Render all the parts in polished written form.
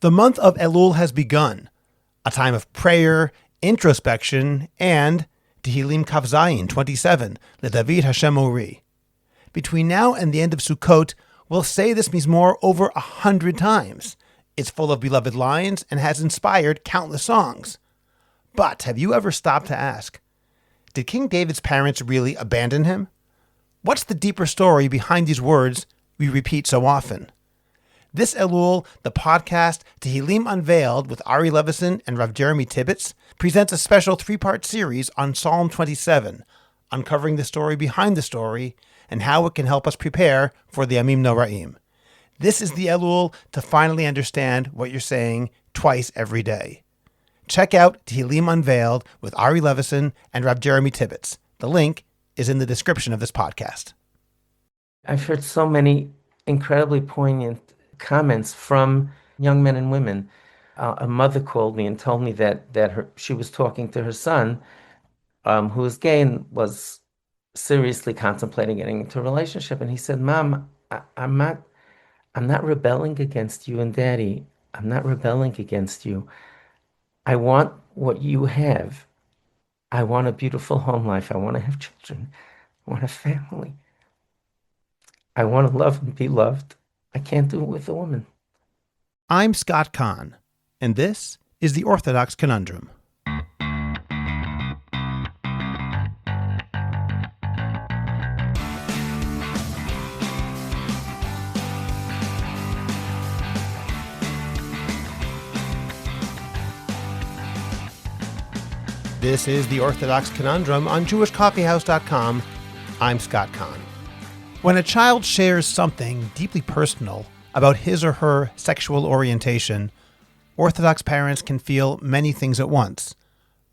The month of Elul has begun, a time of prayer, introspection, and Tehillim Kaf Zayin 27, LeDavid Hashem Ori. Between now and the end of Sukkot, we'll say this mesorah over 100 times. It's full of beloved lines and has inspired countless songs. But have you ever stopped to ask, did King David's parents really abandon him? What's the deeper story behind these words we repeat so often? This Elul, the podcast Tehillim Unveiled with Ari Levison and Rav Jeremy Tibbetz presents a special 3-part series on Psalm 27, uncovering the story behind the story and how it can help us prepare for the Yamim Noraim. This is the Elul to finally understand what you're saying twice every day. Check out Tehillim Unveiled with Ari Levison and Rav Jeremy Tibbetz. The link is in the description of this podcast. I've heard so many incredibly poignant comments from young men and women. A mother called me and told me that she was talking to her son, who is gay and was seriously contemplating getting into a relationship. And he said, "Mom, I'm not rebelling against you and Daddy. I'm not rebelling against you. I want what you have. I want a beautiful home life. I want to have children. I want a family. I want to love and be loved. I can't do it with a woman." I'm Scott Kahn, and this is the Orthodox Conundrum. This is the Orthodox Conundrum on JewishCoffeehouse.com. I'm Scott Kahn. When a child shares something deeply personal about his or her sexual orientation, Orthodox parents can feel many things at once: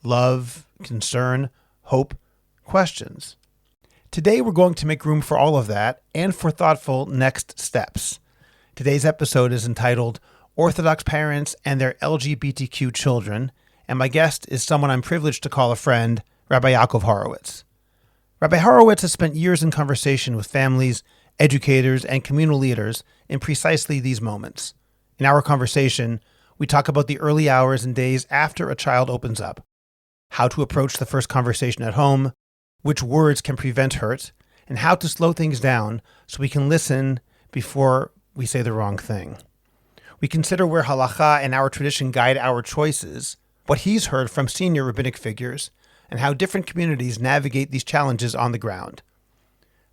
love, concern, hope, questions. Today we're going to make room for all of that and for thoughtful next steps. Today's episode is entitled Orthodox Parents and Their LGBTQ Children, and my guest is someone I'm privileged to call a friend, Rabbi Yakov Horowitz. Rabbi Horowitz has spent years in conversation with families, educators, and communal leaders in precisely these moments. In our conversation, we talk about the early hours and days after a child opens up, how to approach the first conversation at home, which words can prevent hurt, and how to slow things down so we can listen before we say the wrong thing. We consider where halacha and our tradition guide our choices, what he's heard from senior rabbinic figures, and how different communities navigate these challenges on the ground.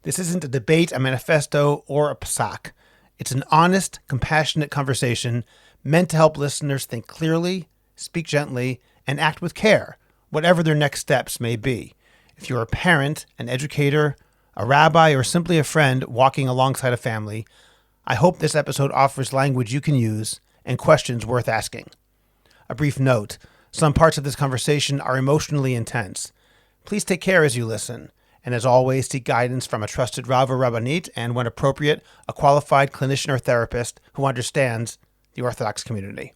This isn't a debate, a manifesto, or a psak. It's an honest, compassionate conversation meant to help listeners think clearly, speak gently, and act with care, whatever their next steps may be. If you're a parent, an educator, a rabbi, or simply a friend walking alongside a family, I hope this episode offers language you can use and questions worth asking. A brief note: some parts of this conversation are emotionally intense. Please take care as you listen, and as always, seek guidance from a trusted Rav or Rabbinit, and when appropriate, a qualified clinician or therapist who understands the Orthodox community.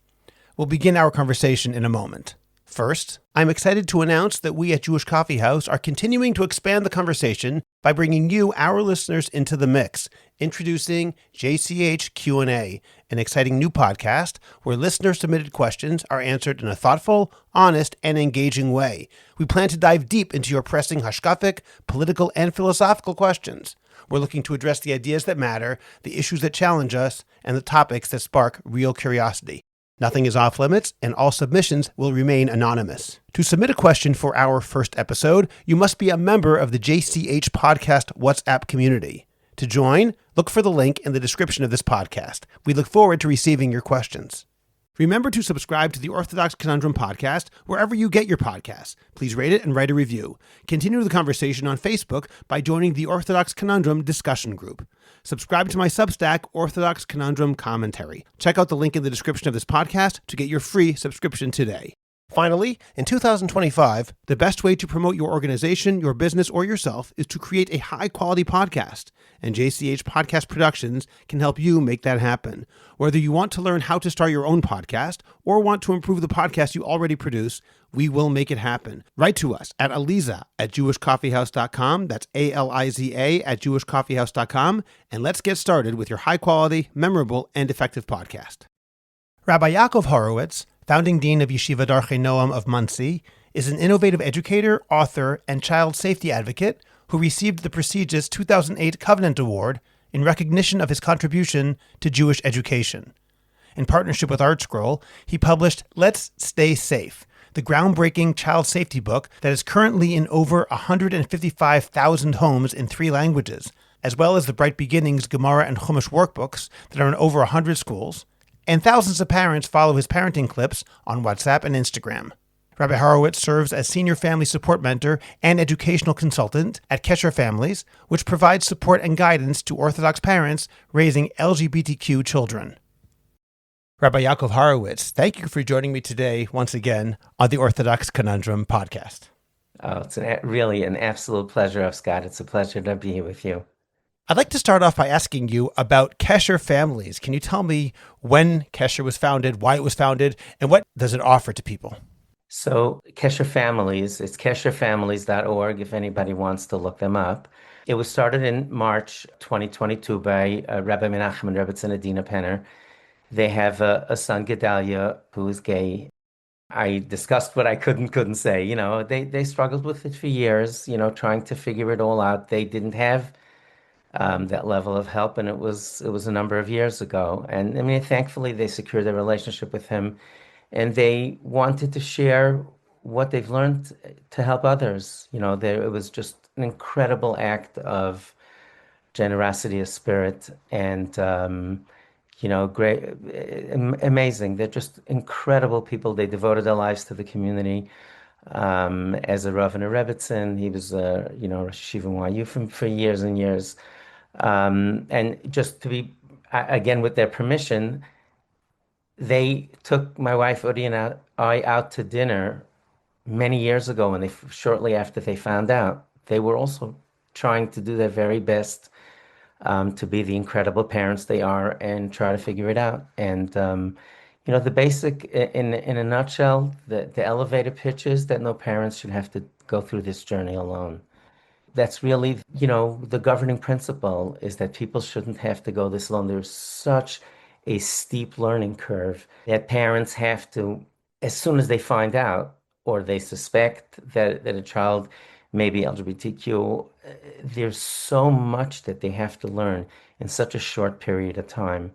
We'll begin our conversation in a moment. First, I'm excited to announce that we at Jewish Coffee House are continuing to expand the conversation by bringing you, our listeners, into the mix. Introducing JCH Q&A, an exciting new podcast where listener-submitted questions are answered in a thoughtful, honest, and engaging way. We plan to dive deep into your pressing hashkafic, political, and philosophical questions. We're looking to address the ideas that matter, the issues that challenge us, and the topics that spark real curiosity. Nothing is off limits, and all submissions will remain anonymous. To submit a question for our first episode, you must be a member of the JCH Podcast WhatsApp community. To join, look for the link in the description of this podcast. We look forward to receiving your questions. Remember to subscribe to the Orthodox Conundrum podcast wherever you get your podcasts. Please rate it and write a review. Continue the conversation on Facebook by joining the Orthodox Conundrum discussion group. Subscribe to my Substack, Orthodox Conundrum Commentary. Check out the link in the description of this podcast to get your free subscription today. Finally, in 2025, the best way to promote your organization, your business, or yourself is to create a high-quality podcast. And JCH Podcast Productions can help you make that happen. Whether you want to learn how to start your own podcast or want to improve the podcast you already produce, we will make it happen. Write to us at aliza@jewishcoffeehouse.com. That's ALIZA @jewishcoffeehouse.com. And let's get started with your high-quality, memorable, and effective podcast. Rabbi Yakov Horowitz, founding dean of Yeshiva Darchei Noam of Monsey, is an innovative educator, author, and child safety advocate who received the prestigious 2008 Covenant Award in recognition of his contribution to Jewish education. In partnership with ArtScroll, he published Let's Stay Safe, the groundbreaking child safety book that is currently in over 155,000 homes in 3 languages, as well as the Bright Beginnings Gemara and Chumash workbooks that are in over 100 schools, and thousands of parents follow his parenting clips on WhatsApp and Instagram. Rabbi Horowitz serves as senior family support mentor and educational consultant at Kesher Families, which provides support and guidance to Orthodox parents raising LGBTQ children. Rabbi Yakov Horowitz, thank you for joining me today once again on the Orthodox Conundrum podcast. Oh, it's really an absolute pleasure, Scott. It's a pleasure to be here with you. I'd like to start off by asking you about Kesher Families. Can you tell me when Kesher was founded, why it was founded, and what does it offer to people? So Kesher Families, it's kesherfamilies.org if anybody wants to look them up. It was started in March 2022 by Rabbi Menachem and Rabbi Tzedina Penner. They have a son, Gedalia, who is gay. I discussed what I couldn't say. You know, they struggled with it for years, you know, trying to figure it all out. They didn't have that level of help, and it was a number of years ago. And I mean, thankfully, they secured a relationship with him, and they wanted to share what they've learned to help others. You know, it was just an incredible act of generosity of spirit, and you know, great, amazing. They're just incredible people. They devoted their lives to the community. As a Rav and a Rebbitzin, he was, you know, Rosh Yeshiva YU for years and years. And just to be, again, with their permission, they took my wife Udi and I out to dinner many years ago, and shortly after they found out, they were also trying to do their very best to be the incredible parents they are and try to figure it out. And you know, the basic, in a nutshell, the elevator pitch is that no parents should have to go through this journey alone. That's really, you know, the governing principle is that people shouldn't have to go this alone. There's such a steep learning curve that parents have to, as soon as they find out or they suspect that a child may be LGBTQ, there's so much that they have to learn in such a short period of time.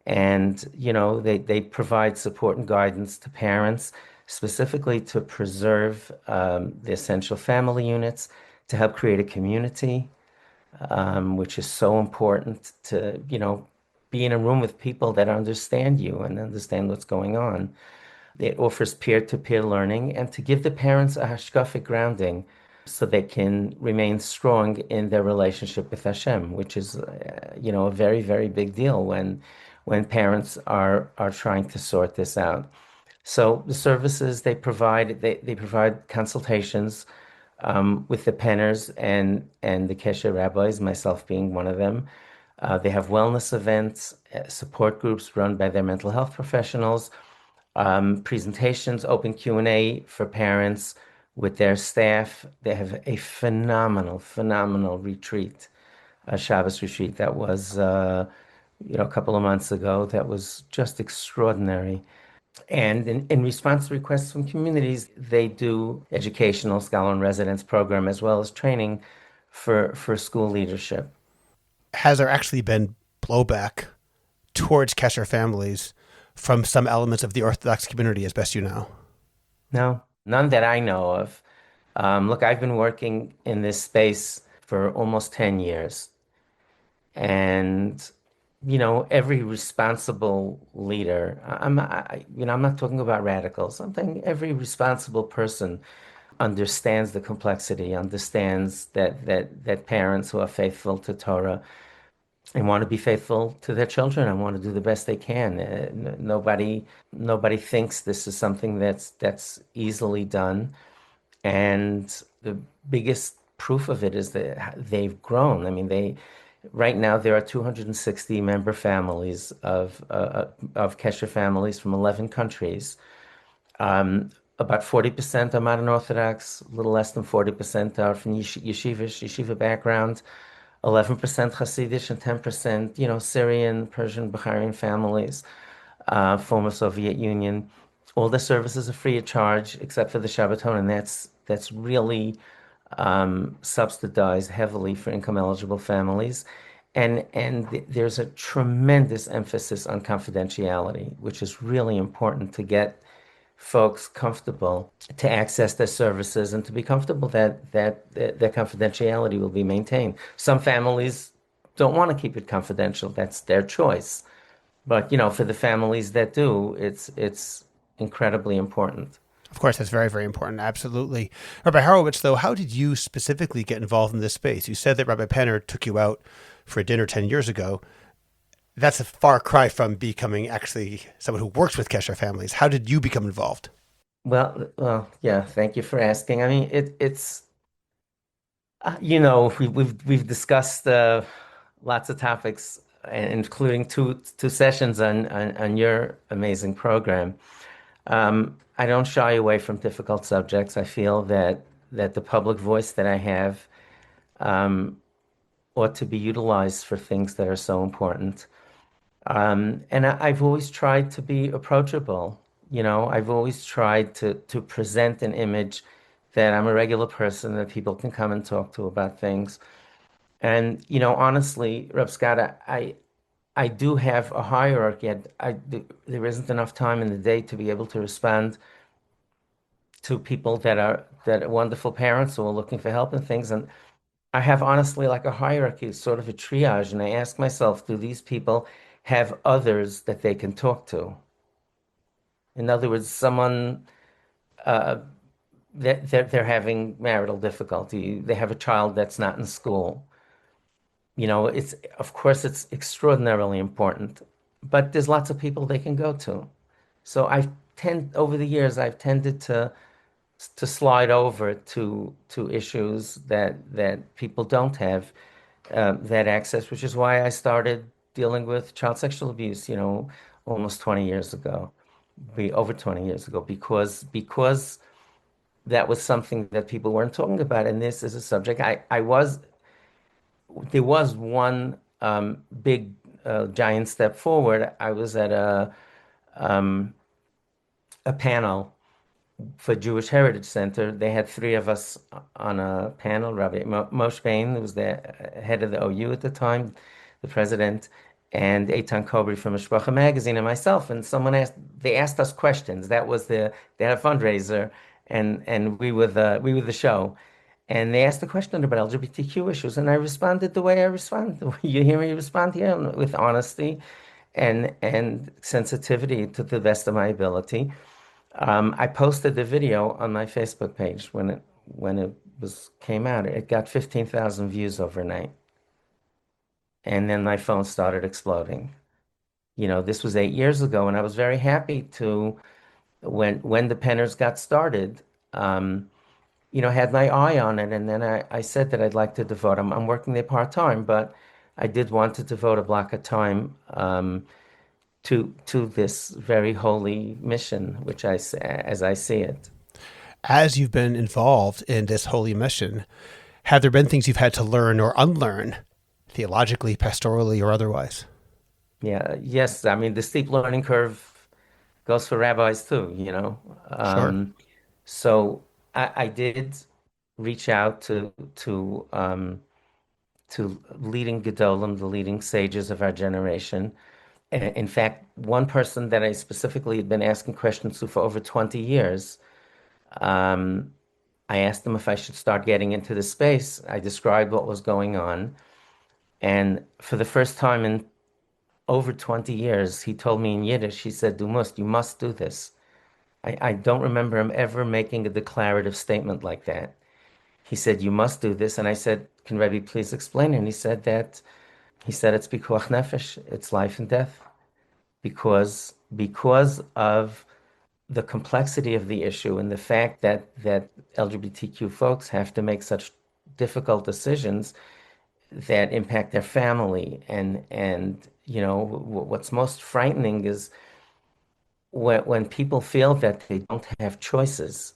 And, you know, they provide support and guidance to parents, specifically to preserve the essential family units, to help create a community, which is so important to, you know, be in a room with people that understand you and understand what's going on. It offers peer-to-peer learning and to give the parents a hashkafic grounding so they can remain strong in their relationship with Hashem, which is, you know, a very, very big deal when parents are trying to sort this out. So the services they provide consultations with the Penners and the Kesher rabbis, myself being one of them. They have wellness events, support groups run by their mental health professionals, presentations, open Q&A for parents with their staff. They have a phenomenal retreat, a Shabbos retreat that was, you know, a couple of months ago. That was just extraordinary. And in response to requests from communities, they do educational scholar in residence program as well as training for school leadership. Has there actually been blowback towards Kesher Families from some elements of the Orthodox community, as best you know? No, none that I know of. Look, I've been working in this space for almost 10 years. And, you know, every responsible leader, I'm not talking about radicals. I'm thinking every responsible person understands the complexity, understands that parents who are faithful to Torah and want to be faithful to their children and want to do the best they can. Nobody thinks this is something that's easily done. And the biggest proof of it is that they've grown. I mean, right now there are 260 member families of Kesher families from 11 countries. About 40% are modern Orthodox, a little less than 40% are from yeshiva background, 11% Hasidic, and 10%, you know, Syrian, Persian, Bahrain families. former Soviet Union. All the services are free of charge except for the Shabbaton, and that's really subsidized heavily for income eligible families. And there's a tremendous emphasis on confidentiality, which is really important to get folks comfortable to access their services and to be comfortable that their confidentiality will be maintained. Some families don't want to keep it confidential. That's their choice. But for the families that do, it's incredibly important. Of course, that's very, very important. Absolutely. Rabbi Horowitz, though, how did you specifically get involved in this space? You said that Rabbi Penner took you out for a dinner 10 years ago. That's a far cry from becoming actually someone who works with Kesher families. How did you become involved? Yeah, thank you for asking. I mean, it's we've discussed lots of topics, including two sessions on your amazing program. I don't shy away from difficult subjects. I feel that the public voice that I have um, ought to be utilized for things that are so important. And I've always tried to be approachable. I've always tried to present an image that I'm a regular person that people can come and talk to about things. And honestly, Reb Scott, I do have a hierarchy. There isn't enough time in the day to be able to respond to people that are wonderful parents who are looking for help and things. And I have honestly like a hierarchy, sort of a triage, and I ask myself, do these people have others that they can talk to? In other words, someone uh, that they're having marital difficulty, they have a child that's not in school. It's of course it's extraordinarily important, but there's lots of people they can go to. So over the years I've tended to slide over to issues that people don't have that access, which is why I started dealing with child sexual abuse, almost 20 years ago, be over 20 years ago, because that was something that people weren't talking about, and this is a subject there was one big giant step forward. I was at a panel for Jewish Heritage Center. They had three of us on a panel. Rabbi Moshe Bain, who was the head of the OU at the time, the president, and Eitan Kobri from Mishpacha magazine, and myself. And they asked us questions. They had a fundraiser, and we were the show. And they asked a question about LGBTQ issues, and I responded the way I respond. You hear me respond here with honesty and sensitivity to the best of my ability. I posted the video on my Facebook page when it was came out. It got 15,000 views overnight, and then my phone started exploding. This was 8 years ago, and I was very happy to when the Penners got started. Had my eye on it, and then I said that I'd like to devote. I'm working there part time, but I did want to devote a block of time to this very holy mission, as I see it. As you've been involved in this holy mission, have there been things you've had to learn or unlearn, theologically, pastorally, or otherwise? Yeah, yes. I mean, the steep learning curve goes for rabbis too. Sure. So I did reach out to leading Gedolim, the leading sages of our generation. In fact, one person that I specifically had been asking questions to for over 20 years, um, I asked him if I should start getting into the space. I described what was going on. And for the first time in over 20 years, he told me in Yiddish, he said, you must do this. I don't remember him ever making a declarative statement like that. He said, you must do this. And I said, can Rebbe please explain it? And he said it's pikuach nefesh, it's life and death. Because of the complexity of the issue and the fact that LGBTQ folks have to make such difficult decisions that impact their family. And what's most frightening is when people feel that they don't have choices,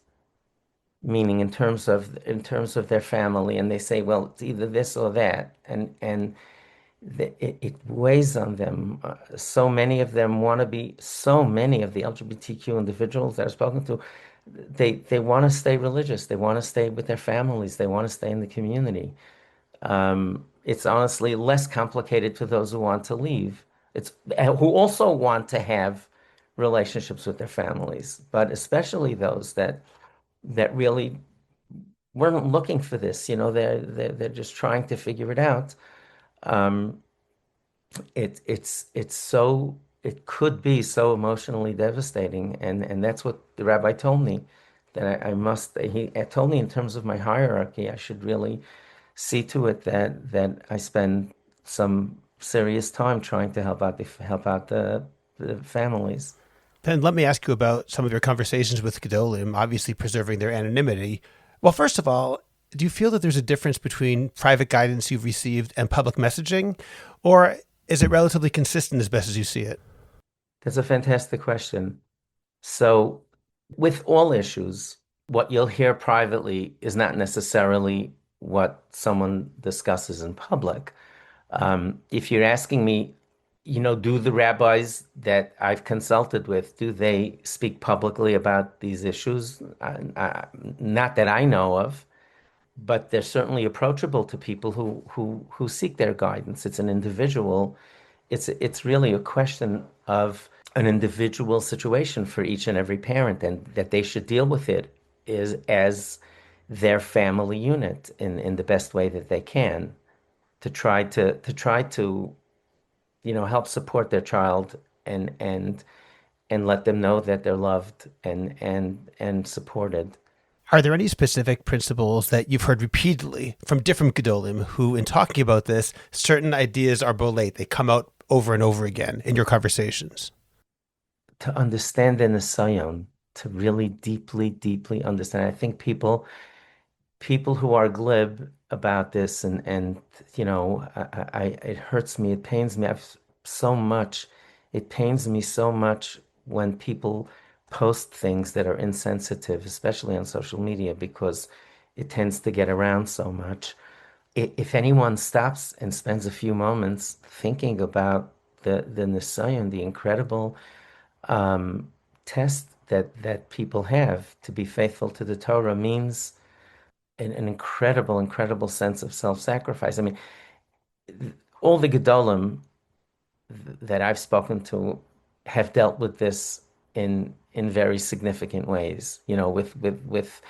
meaning in terms of their family, and they say, well, it's either this or that, and it weighs on them. So many of them want to be, so many of the LGBTQ individuals that I've spoken to, they want to stay religious. They want to stay with their families. They want to stay in the community. It's honestly less complicated for those who want to leave. It's who also want to have relationships with their families, but especially those that really weren't looking for this. They're just trying to figure it out. Um, it's so it could be so emotionally devastating, and that's what the rabbi told me that I must. He told me in terms of my hierarchy, I should really see to it that I spend some serious time trying to help out the families. Then let me ask you about some of your conversations with Gedolim, obviously preserving their anonymity. Well, first of all, do you feel that there's a difference between private guidance you've received and public messaging? Or is it relatively consistent as best as you see it? That's a fantastic question. So, with all issues, what you'll hear privately is not necessarily what someone discusses in public. If you're asking me, do the rabbis that I've consulted with, do they speak publicly about these issues? Not that I know of, but they're certainly approachable to people who seek their guidance. It's an individual. It's really a question of an individual situation for each and every parent, and that they should deal with it is as their family unit in the best way that they can to try to help support their child and let them know that they're loved and supported. Are there any specific principles that you've heard repeatedly from different Gedolim who, in talking about this, certain ideas are bolate? They come out over and over again in your conversations. To understand the nisayon, to really deeply, deeply understand. I think people who are glib about this and it hurts me, it pains me. It pains me so much when people post things that are insensitive, especially on social media, because it tends to get around so much. If anyone stops and spends a few moments thinking about the nisayon, the incredible test that people have to be faithful to the Torah, means an incredible, incredible sense of self-sacrifice. I mean, all the Gedolim that I've spoken to have dealt with this in very significant ways. With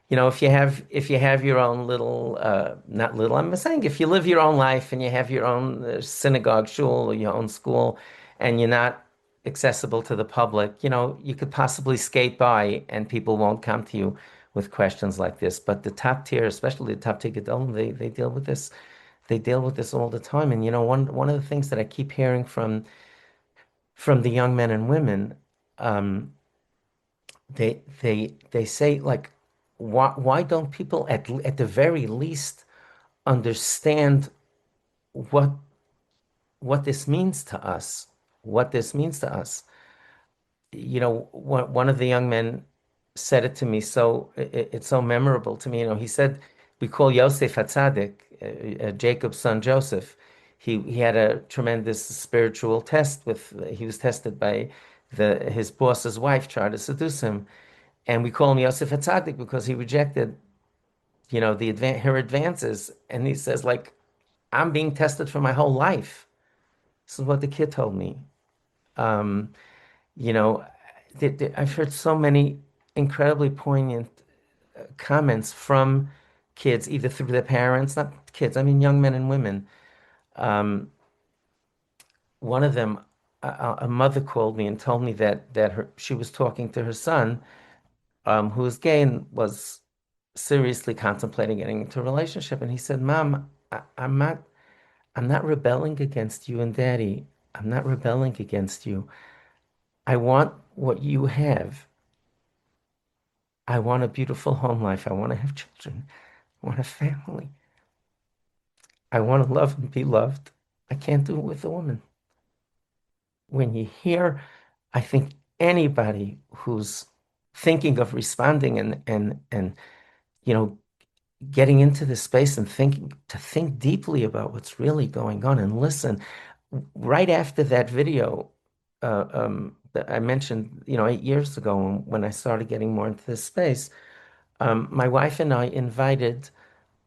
if you have your own little not little, I'm saying if you live your own life and you have your own synagogue, shul, or your own school, and you're not accessible to the public, you could possibly skate by and people won't come to you with questions like this. But the top tier, especially the top tier Gedolim, they deal with this. They deal with this all the time. And one of the things that I keep hearing from the young men and women, um, they say, like, why don't people at the very least understand what what this means to us? What this means to us? One of the young men said it to me, so it's so memorable to me. He said, we call Yosef Hatzadik, Jacob's son Joseph. He had a tremendous spiritual test he was tested by his boss's wife, tried to seduce him. And we call him Yosef Hatzadik because he rejected, her advances. And he says, like, I'm being tested for my whole life. This is what the kid told me. Um, you know, I've heard so many incredibly poignant comments from kids, either through their parents, not kids, I mean young men and women. Um, One of them, a mother called me and told me that she was talking to her son, who was gay and was seriously contemplating getting into a relationship. And he said, "Mom, I'm not rebelling against you and Daddy. I'm not rebelling against you. I want what you have. I want a beautiful home life. I want to have children. I want a family. I want to love and be loved. I can't do it with a woman." When you hear, I think anybody who's thinking of responding and you know getting into this space and think deeply about what's really going on and listen. Right after that video that I mentioned, 8 years ago when I started getting more into this space, my wife and I invited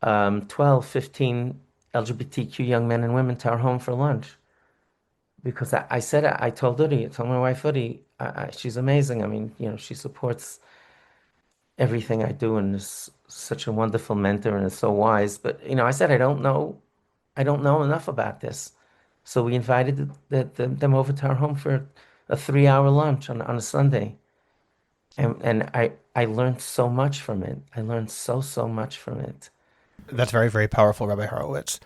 12, 15 LGBTQ young men and women to our home for lunch because I said, I told Udi, I told my wife Udi, she's amazing. I mean, she supports everything I do and is such a wonderful mentor and is so wise. But, I said, I don't know enough about this. So we invited them over to our home for a 3-hour lunch on a Sunday. And I learned so much from it. I learned so much from it. That's very, very powerful, Rabbi Horowitz.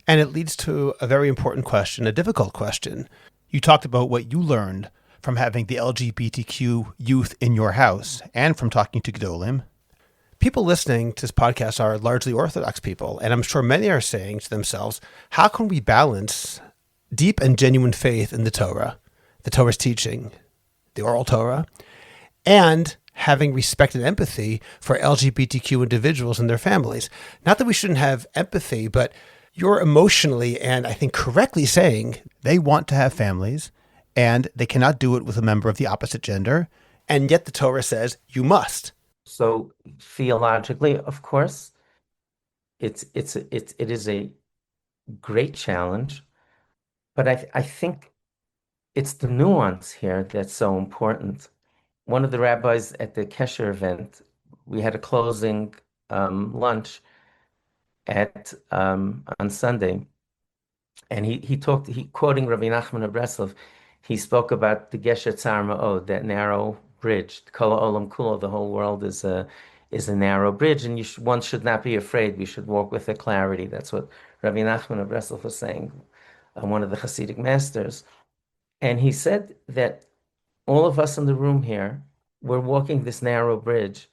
And it leads to a very important question, a difficult question. You talked about what you learned from having the LGBTQ youth in your house and from talking to Gedolim. People listening to this podcast are largely Orthodox people, and I'm sure many are saying to themselves, how can we balance deep and genuine faith in the Torah's teaching, the oral Torah, and having respect and empathy for LGBTQ individuals and their families? Not that we shouldn't have empathy, but you're emotionally and I think correctly saying they want to have families and they cannot do it with a member of the opposite gender. And yet the Torah says you must. So theologically, of course, it is a great challenge, but I think it's the nuance here that's so important. One of the rabbis at the Kesher event, we had a closing lunch on Sunday, and he quoting Rabbi Nachman of Breslov, he spoke about the Gesher Tzar Ma'od, that narrow bridge. Kol Olam Kulo, the whole world is a narrow bridge, and one should not be afraid. We should walk with a clarity. That's what Rabbi Nachman of Breslov was saying, one of the Hasidic masters. And he said that all of us in the room here, we're walking this narrow bridge.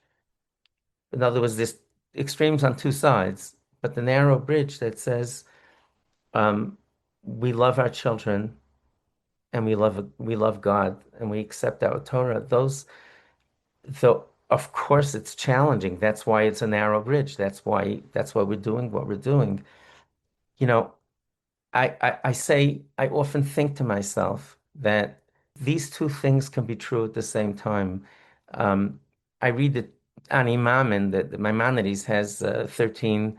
In other words, there's extremes on two sides, but the narrow bridge that says we love our children and we love God and we accept our Torah. Though of course it's challenging. That's why it's a narrow bridge. That's why we're doing what we're doing. You know, I often think to myself that these two things can be true at the same time. I read that Ani Mammon, that Maimonides has 13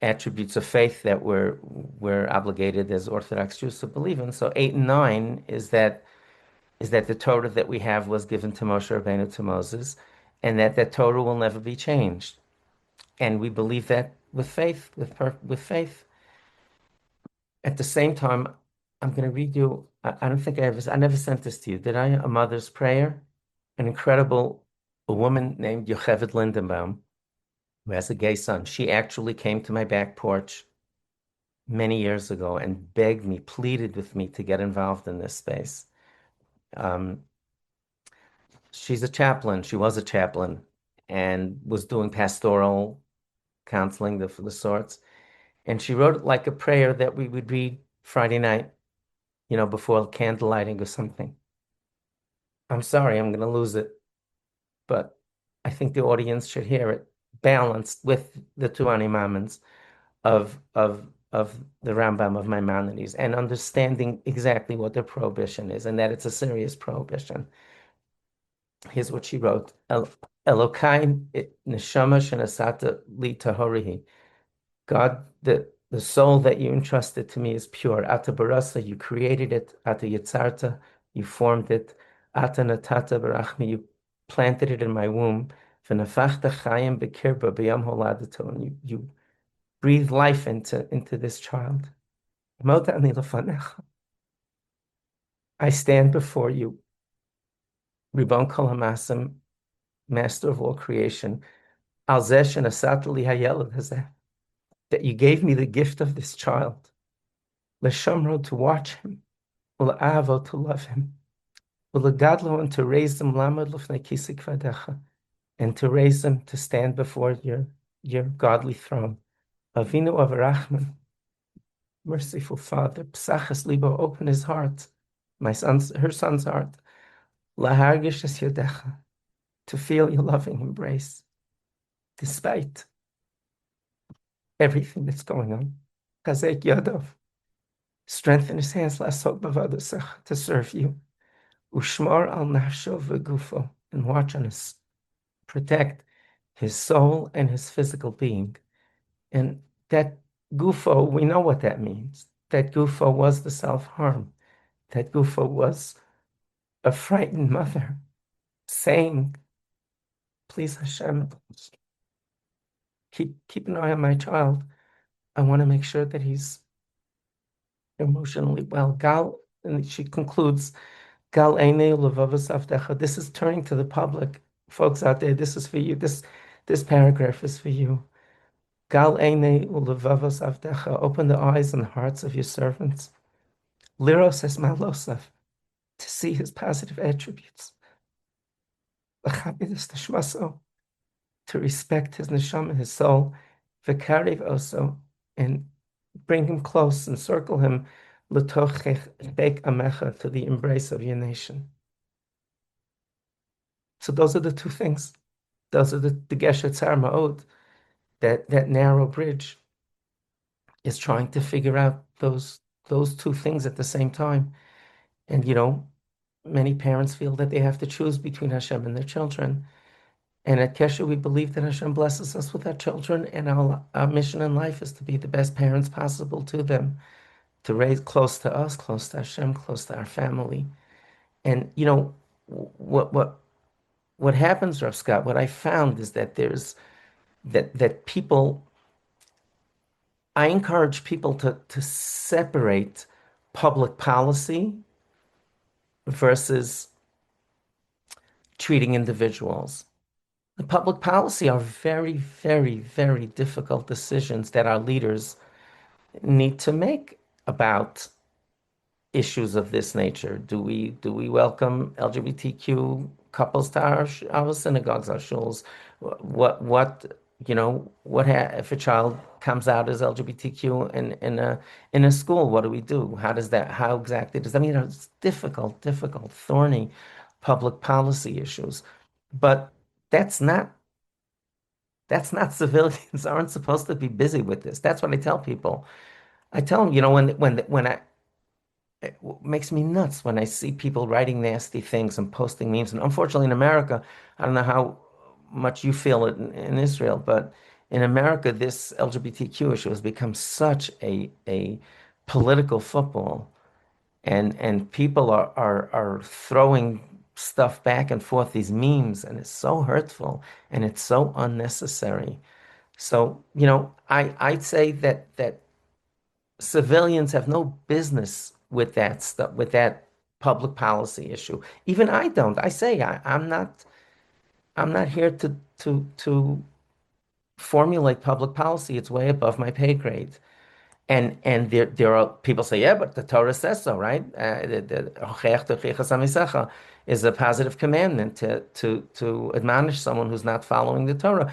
attributes of faith that we're obligated as Orthodox Jews to believe in. So 8 and 9 is that the Torah that we have was given to Moshe Rabbeinu, to Moses, and that Torah will never be changed. And we believe that with faith, with faith. At the same time, I'm going to read you. I don't think I never sent this to you. Did I? A mother's prayer, an incredible a woman named Yocheved Lindenbaum, who has a gay son. She actually came to my back porch many years ago and begged me, pleaded with me to get involved in this space. She's a chaplain. She was a chaplain and was doing pastoral counseling, the sorts. And she wrote it like a prayer that we would read Friday night, before candle lighting or something. I'm sorry, I'm going to lose it, but I think the audience should hear it balanced with the two animaments of the Rambam of Maimonides and understanding exactly what the prohibition is and that it's a serious prohibition. Here's what she wrote. Elokai neshama shenasata li tahorihi. God, the soul that you entrusted to me is pure. Ata barasa, you created it. Ata yitzarta, you formed it. Ata natata barachmi, you planted it in my womb. V'nafachta chayim bekirba b'yam holadato, and you breathe life into this child. Mota ani lefanecha. I stand before you, Ribon Kol Hamasim, Master of all creation. Al zeh shenasata li hayelad hazeh, that you gave me the gift of this child, l'shamro, to watch him, l'avo, to love him, l'gadlo, and to raise him, lamad l'fnei kisei kvadecha, and to raise him to stand before your godly throne. Avinu avarachman, merciful Father, psachas libo, open his heart, her son's heart, lahargish es yodecha, to feel your loving embrace, despite everything that's going on. Chazek Yadov, strengthen his hands lasok b'vadosach, to serve you. Ushmar al nafsho v'gufo, and watch on his, protect his soul and his physical being. And that gufo, we know what that means. That gufo was the self-harm. That gufo was a frightened mother saying, please Hashem, keep an eye on my child. I want to make sure that he's emotionally well. Gal, and she concludes, Gal einei levavos avdecha. This is turning to the public, folks out there. This is for you. This paragraph is for you. Gal einei levavos avdecha. Open the eyes and hearts of your servants. Liros es malosav, to see his positive attributes. L'chabed es neshmaso, to respect his neshama, his soul. V'karev oso, and bring him close and circle him, l'toch chek amecha, to the embrace of your nation. So those are the two things. Those are the gesher tzar ma'od, that narrow bridge is trying to figure out those two things at the same time. And many parents feel that they have to choose between Hashem and their children. And at Kesher, we believe that Hashem blesses us with our children, and our mission in life is to be the best parents possible to them, to raise close to us, close to Hashem, close to our family. And what happens, Rav Scott, what I found is that there's that people, I encourage people to separate public policy versus treating individuals. The public policy are very, very, very difficult decisions that our leaders need to make about issues of this nature. Do we welcome LGBTQ couples to our synagogues, our shuls? If a child comes out as LGBTQ in a school? What do? How exactly does that mean? It's difficult, thorny public policy issues, but that's not civilians aren't supposed to be busy with this. That's what I tell people. I tell them, it makes me nuts when I see people writing nasty things and posting memes. And unfortunately, in America, I don't know how much you feel it in Israel, but in America, this LGBTQ issue has become such a political football, and people are throwing stuff back and forth, these memes, and it's so hurtful and it's so unnecessary. So, I'd say that civilians have no business with that stuff, with that public policy issue. Even I don't. I say I'm not here to formulate public policy. It's way above my pay grade. And there are people say, yeah, but the Torah says so, right? The is a positive commandment to admonish someone who's not following the Torah.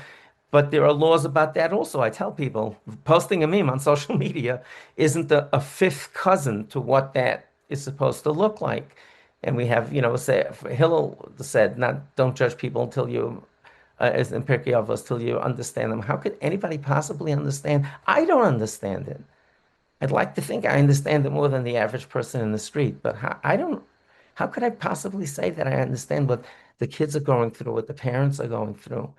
But there are laws about that also. I tell people, posting a meme on social media isn't a fifth cousin to what that is supposed to look like. And we have, Hillel said, don't judge people until you, as in Pirkei Avos, till you understand them. How could anybody possibly understand? I don't understand it. I'd like to think I understand it more than the average person in the street, but how could I possibly say that I understand what the kids are going through, what the parents are going through?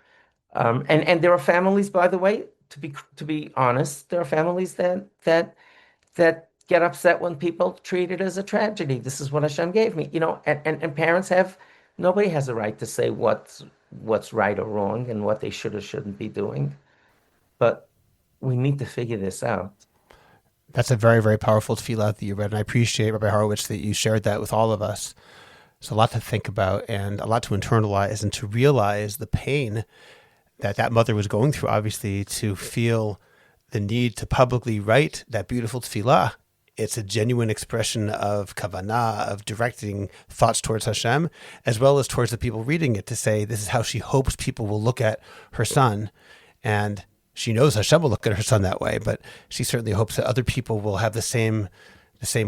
And there are families, by the way, to be honest, there are families that get upset when people treat it as a tragedy. This is what Hashem gave me, and parents nobody has a right to say what's right or wrong and what they should or shouldn't be doing. But we need to figure this out. That's a very, very powerful tefillah that you read, and I appreciate, Rabbi Horowitz, that you shared that with all of us. It's a lot to think about and a lot to internalize and to realize the pain that mother was going through, obviously, to feel the need to publicly write that beautiful tefillah. It's a genuine expression of kavanah, of directing thoughts towards Hashem, as well as towards the people reading it, to say this is how she hopes people will look at her son. And she knows Hashem will look at her son that way, but she certainly hopes that other people will have the same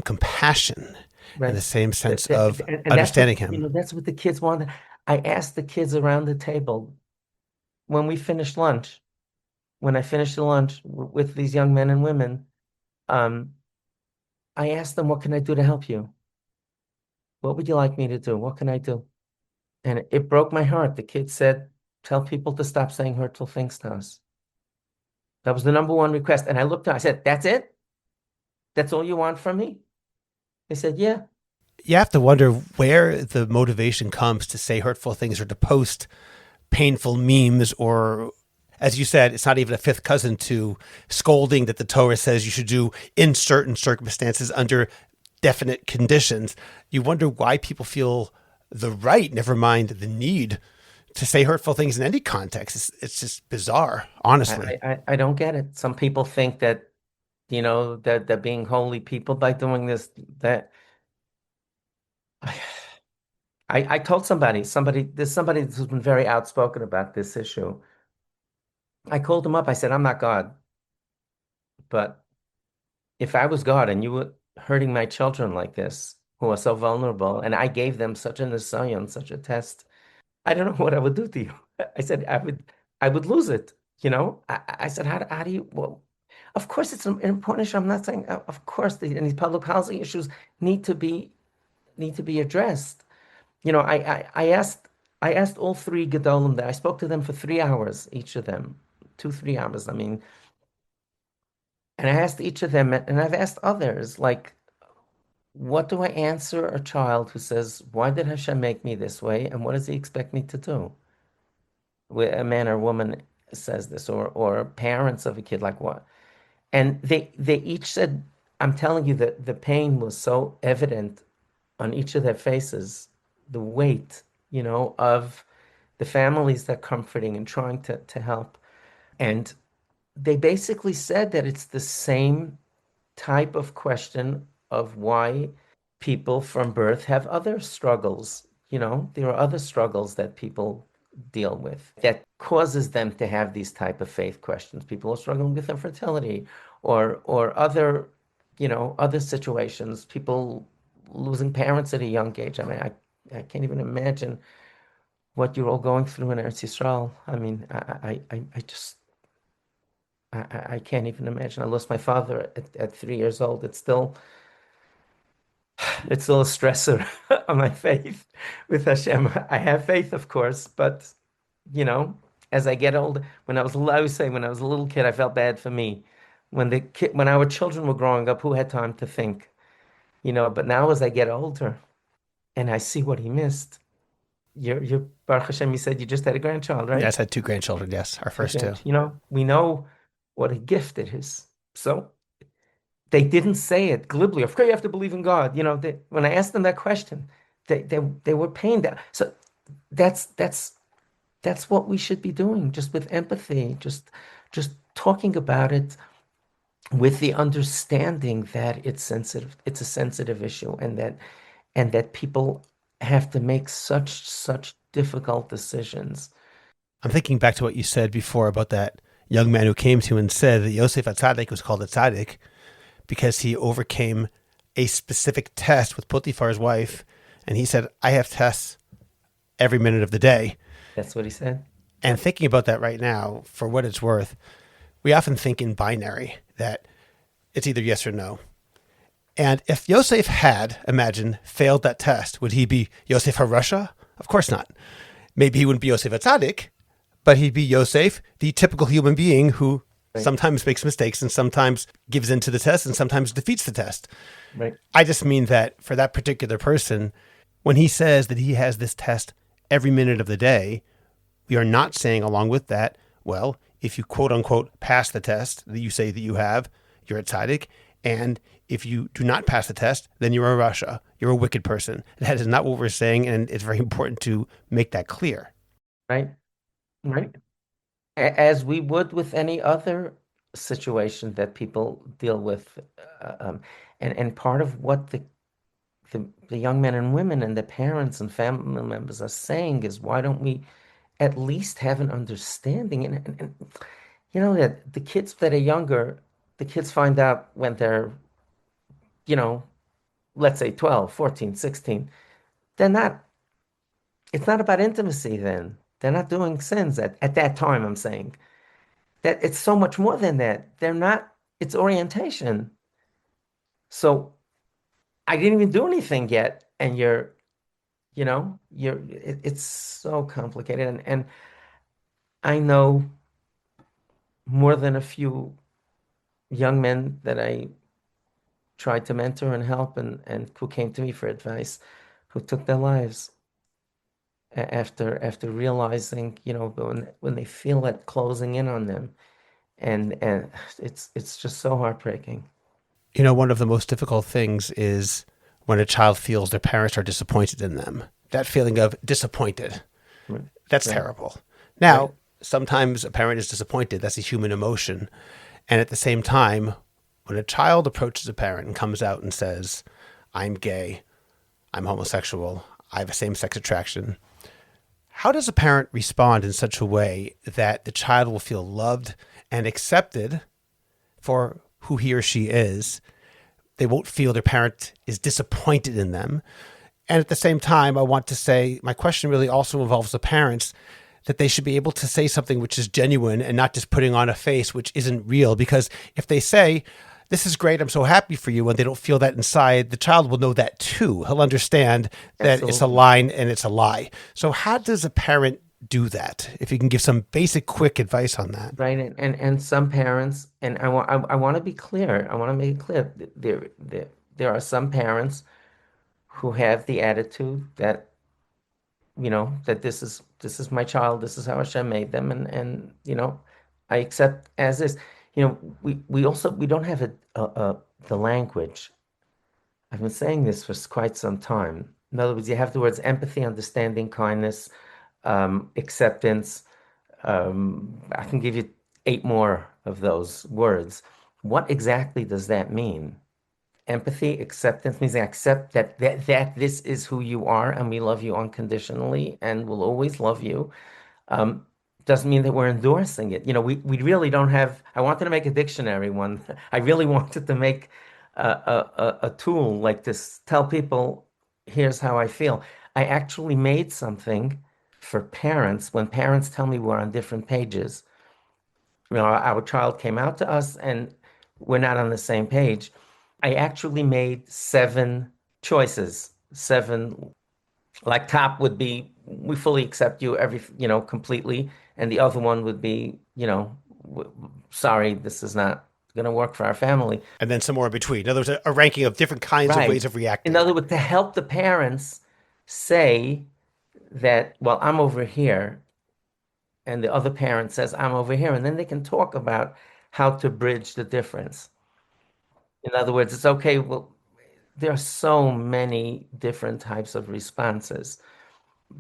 compassion, right, and the same sense of understanding him. That's what the kids want. I asked the kids around the table when we finished lunch, when I finished the lunch with these young men and women, um, I asked them, what can I do to help you? What would you like me to do? What can I do? And it broke my heart. The kid said, tell people to stop saying hurtful things to us. That was the number one request. And I looked at, I said, that's it? That's all you want from me? They said, yeah. You have to wonder where the motivation comes to say hurtful things or to post painful memes, or, as you said, it's not even a fifth cousin to scolding that the Torah says you should do in certain circumstances under definite conditions. You wonder why people feel the right, never mind the need, to say hurtful things in any context. It's just bizarre, honestly. I don't get it. Some people think that, that they're being holy people by doing this, that. I told there's somebody who's been very outspoken about this issue. I called him up. I said, I'm not God, but if I was God and you were hurting my children like this, who are so vulnerable, and I gave them such an assignment, such a test, I don't know what I would do to you. I said, I would lose it. I said, how do you, well, of course it's an important issue. I'm not saying, of course, and these public policy issues need to be addressed. I asked all three Gedolim that I spoke to them for 3 hours, each of them, 2, 3 hours. I mean, and I asked each of them, and I've asked others, like, what do I answer a child who says, "Why did Hashem make me this way?" And what does He expect me to do? Where a man or woman says this, or parents of a kid, like what? And they each said, "I'm telling you that the pain was so evident on each of their faces, the weight, of the families they're comforting and trying to help." And they basically said that it's the same type of question of why people from birth have other struggles. There are other struggles that people deal with that causes them to have these type of faith questions. People are struggling with infertility or other situations, people losing parents at a young age. I mean, I can't even imagine what you're all going through in Eretz Yisrael. I mean, I just I can't even imagine. I lost my father at 3 years old. It's still a stressor on my faith with Hashem. I have faith, of course, but you know, as I get older, I always say when I was a little kid, I felt bad for me. When our children were growing up, who had time to think? But now as I get older and I see what he missed, you're Baruch Hashem, you said you just had a grandchild, right? Yes, I had two grandchildren. Yes, our first two. We know what a gift it is. So they didn't say it glibly. Of course, you have to believe in God. When I asked them that question, they were pained. So that's what we should be doing, just with empathy, just talking about it with the understanding that it's sensitive. It's a sensitive issue, and that people have to make such difficult decisions. I'm thinking back to what you said before about that young man who came to you and said that Yosef HaTzadik was called a tzaddik because he overcame a specific test with Potiphar's wife. And he said, I have tests every minute of the day. That's what he said. And thinking about that right now, for what it's worth, we often think in binary, that it's either yes or no. And if Yosef had, imagine, failed that test, would he be Yosef HaRasha? Of course not. Maybe he wouldn't be Yosef HaTzadik, but he'd be Yosef, the typical human being who sometimes makes mistakes and sometimes gives into the test and sometimes defeats the test. Right. I just mean that for that particular person, when he says that he has this test every minute of the day, we are not saying along with that, well, if you quote unquote pass the test that you say that you have, you're a tzaddik. And if you do not pass the test, then you're a rasha. You're a wicked person. That is not what we're saying. And it's very important to make that clear. Right. Right. As we would with any other situation that people deal with. And part of what the young men and women and the parents and family members are saying is, why don't we at least have an understanding? And that the kids that are younger, the kids find out when they're, let's say 12, 14, 16, it's not about intimacy then. They're not doing sins at that time, I'm saying. that it's so much more than that. They're not, it's orientation. So I didn't even do anything yet, and it's so complicated. And I know more than a few young men that I tried to mentor and help and who came to me for advice, who took their lives after realizing, when they feel that closing in on them. And it's just so heartbreaking. One of the most difficult things is when a child feels their parents are disappointed in them. That feeling of disappointed, Right, that's right, terrible. right. Now, sometimes a parent is disappointed. That's a human emotion. And at the same time, when a child approaches a parent and comes out and says, I'm gay, I'm homosexual, I have a same sex attraction, how does a parent respond in such a way that the child will feel loved and accepted for who he or she is? They won't feel their parent is disappointed in them. And at the same time, I want to say my question really also involves the parents, that they should be able to say something which is genuine and not just putting on a face which isn't real. Because if they say, this is great, I'm so happy for you, and they don't feel that inside, the child will know that too. He'll understand that it's a Absolutely. line and it's a lie. So how does a parent do that? If you can give some basic, quick advice on that. Right. And some parents, and I want to be clear. I want to make it clear. There are some parents who have the attitude that, that this is my child, this is how Hashem made them, and I accept as is. We don't have the language. I've been saying this for quite some time. In other words, you have the words empathy, understanding, kindness, acceptance. I can give you eight more of those words. What exactly does that mean? Empathy, acceptance means I accept that this is who you are, and we love you unconditionally and will always love you. Um, doesn't mean that we're endorsing it. We really don't have. I wanted to make a dictionary one. I really wanted to make a tool like this, tell people, here's how I feel. I actually made something for parents when parents tell me we're on different pages. Our child came out to us and we're not on the same page. I actually made seven choices. Seven, like top would be, we fully accept you completely. And the other one would be, sorry, this is not going to work for our family. And then somewhere in between. In other words, a ranking of different kinds of Right. ways of In reacting. other words, to help the parents say that, well, I'm over here, and the other parent says, I'm over here, and then they can talk about how to bridge the difference. In other words, it's okay. Well, there are so many different types of responses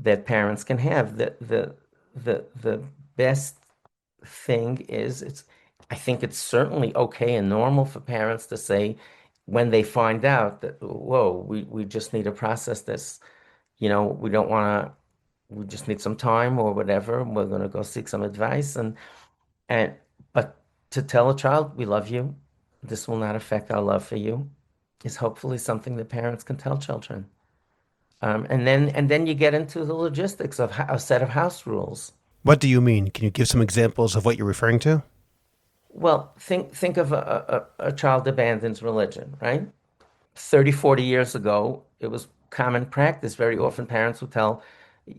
that parents can have. The best thing is I think it's certainly okay and normal for parents to say when they find out that, whoa, we just need to process this. We don't want to, we just need some time or whatever. We're going to go seek some advice. And but to tell a child, we love you, this will not affect our love for you, is hopefully something that parents can tell children. And then you get into the logistics of a set of house rules. What do you mean? Can you give some examples of what you're referring to? Well, think of a child abandons religion, right? 30, 40 years ago, it was common practice. Very often parents would tell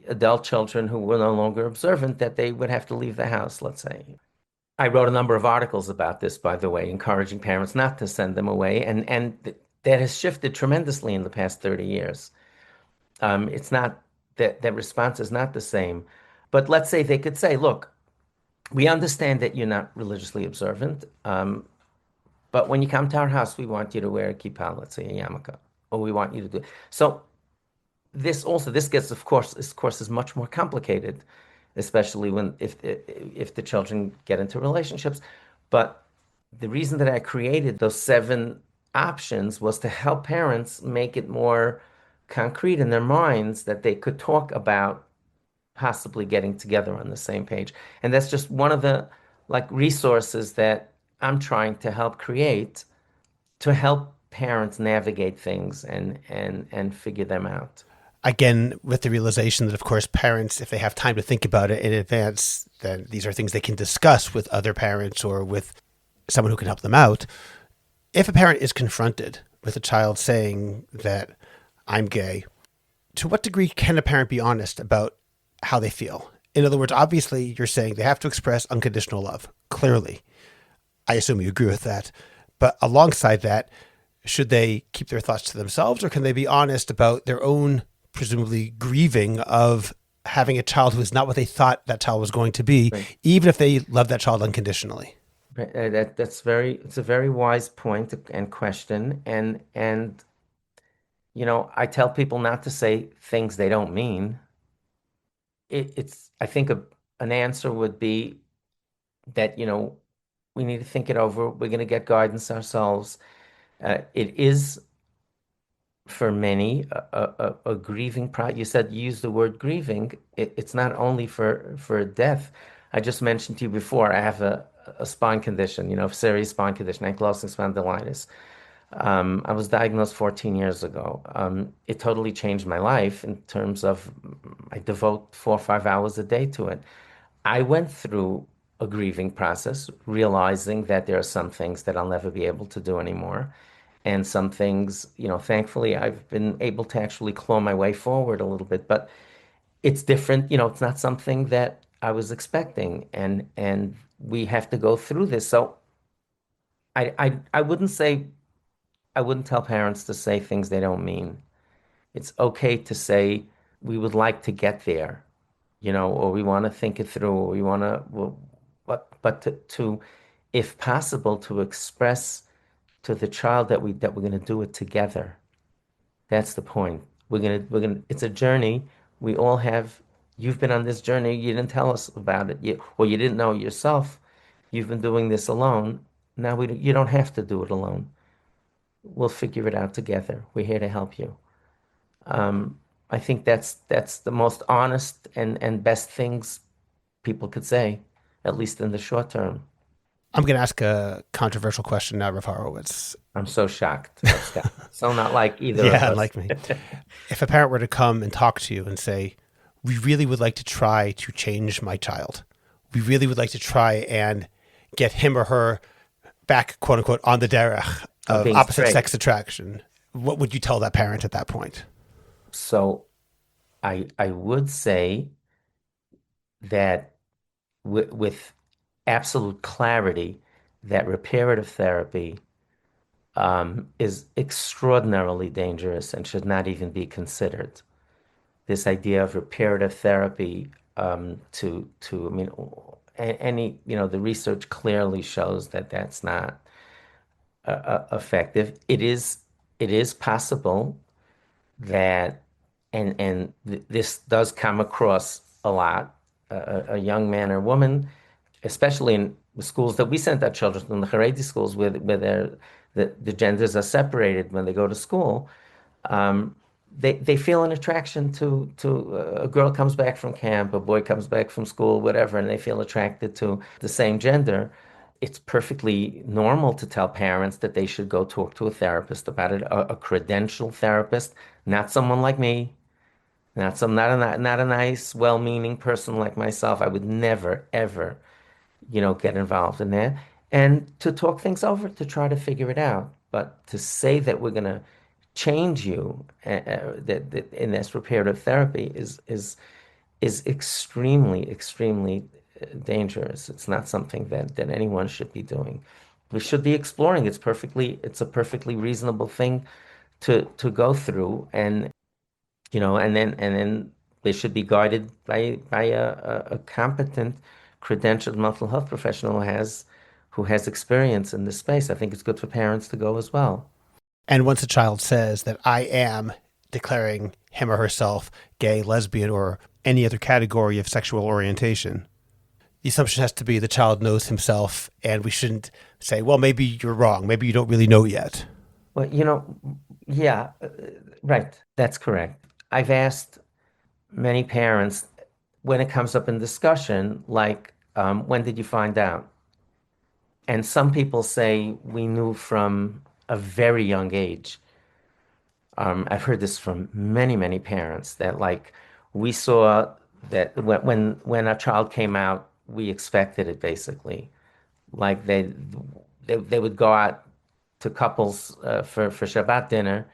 adult children who were no longer observant that they would have to leave the house, let's say. I wrote a number of articles about this, by the way, encouraging parents not to send them away, and that has shifted tremendously in the past 30 years. It's not that response is not the same, but let's say they could say, "Look, we understand that you're not religiously observant, but when you come to our house, we want you to wear a kippah, let's say a yarmulke, or we want you to do." So this gets, of course, is much more complicated, especially when if the children get into relationships. But the reason that I created those seven options was to help parents make it more concrete in their minds that they could talk about possibly getting together on the same page. And that's just one of the like resources that I'm trying to help create to help parents navigate things and figure them out. Again, with the realization that, of course, parents, if they have time to think about it in advance, then these are things they can discuss with other parents or with someone who can help them out. If a parent is confronted with a child saying that I'm gay, to what degree can a parent be honest about how they feel? In other words, obviously, you're saying they have to express unconditional love, clearly. I assume you agree with that. But alongside that, should they keep their thoughts to themselves, or can they be honest about their own, presumably, grieving of having a child who is not what they thought that child was going to be, Right. even if they love that child unconditionally? It's a very wise point and question. And I tell people not to say things they don't mean. I think an answer would be that, we need to think it over. We're going to get guidance ourselves. It is for many a grieving process. You said you used the word grieving. It's not only for death. I just mentioned to you before, I have a spine condition, a serious spine condition, ankylosing spondylitis. I was diagnosed 14 years ago. It totally changed my life in terms of I devote 4 or 5 hours a day to it. I went through a grieving process, realizing that there are some things that I'll never be able to do anymore. And some things, thankfully, I've been able to actually claw my way forward a little bit. But it's different, it's not something that I was expecting. And we have to go through this. So I wouldn't tell parents to say things they don't mean. It's okay to say we would like to get there, or we want to think it through, or we want to, well, but to, if possible, to express to the child that we're going to do it together. That's the point. It's a journey. We all have, you've been on this journey. You didn't tell us about it. You didn't know yourself. You've been doing this alone. Now you don't have to do it alone. We'll figure it out together. We're here to help you. I think that's the most honest and best things people could say, at least in the short term. I'm going to ask a controversial question now, Rav Horowitz. I'm so shocked, Scott. So not like either of Yeah, us. unlike me. If a parent were to come and talk to you and say, we really would like to try to change my child, we really would like to try and get him or her back, quote unquote, on the derech Of of being opposite straight. sex attraction, what would you tell that parent at that point? So I would say that with absolute clarity that reparative therapy is extraordinarily dangerous and should not even be considered. This idea of reparative therapy I mean, the research clearly shows that that's not effective. It is possible that, and this does come across a lot, a young man or woman, especially in the schools that we sent our children to, in the Haredi schools where the genders are separated when they go to school. They feel an attraction to a girl comes back from camp, a boy comes back from school, whatever, and they feel attracted to the same gender. It's perfectly normal to tell parents that they should go talk to a therapist about it, a credentialed therapist, not someone like me, not a nice, well-meaning person like myself. I would never, ever, get involved in that. And to talk things over, to try to figure it out. But to say that we're going to change you, that in this reparative therapy is extremely, extremely dangerous. It's not something that anyone should be doing. We should be exploring. It's a perfectly reasonable thing to go through, and then they should be guided by a competent, credentialed mental health professional who has experience in this space. I think it's good for parents to go as well. And once a child says that I am declaring him or herself gay, lesbian, or any other category of sexual orientation, the assumption has to be the child knows himself, and we shouldn't say, well, maybe you're wrong. Maybe you don't really know yet. Well, yeah, right. That's correct. I've asked many parents when it comes up in discussion, like, when did you find out? And some people say we knew from a very young age. I've heard this from many, many parents that like we saw that when our child came out, we expected it basically. Like they would go out to couples for Shabbat dinner,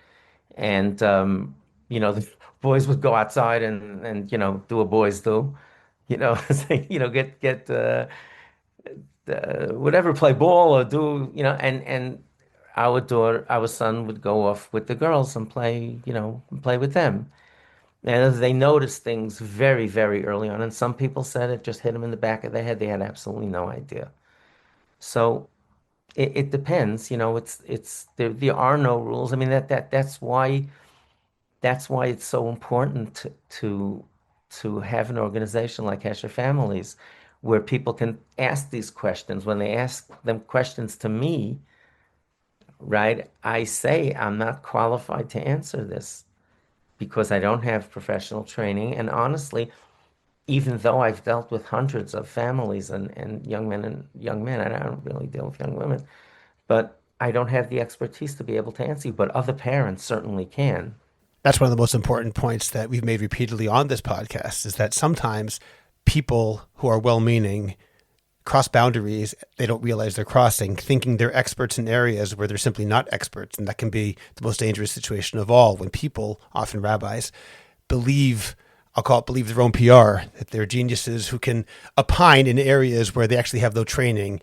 and the boys would go outside and do a boys do, say, get whatever, play ball or do, and our son would go off with the girls and play with them. And as they noticed things very, very early on, and some people said it just hit them in the back of the head. They had absolutely no idea. So it depends, there are no rules. I mean that's why it's so important to have an organization like Hesher Families where people can ask these questions. When they ask them questions to me, right, I say I'm not qualified to answer this because I don't have professional training. And honestly, even though I've dealt with hundreds of families and young men, and I don't really deal with young women, but I don't have the expertise to be able to answer you, but other parents certainly can. That's one of the most important points that we've made repeatedly on this podcast is that sometimes people who are well-meaning cross boundaries they don't realize they're crossing, thinking they're experts in areas where they're simply not experts. And that can be the most dangerous situation of all when people, often rabbis, believe, I'll call it believe their own PR, that they're geniuses who can opine in areas where they actually have no training.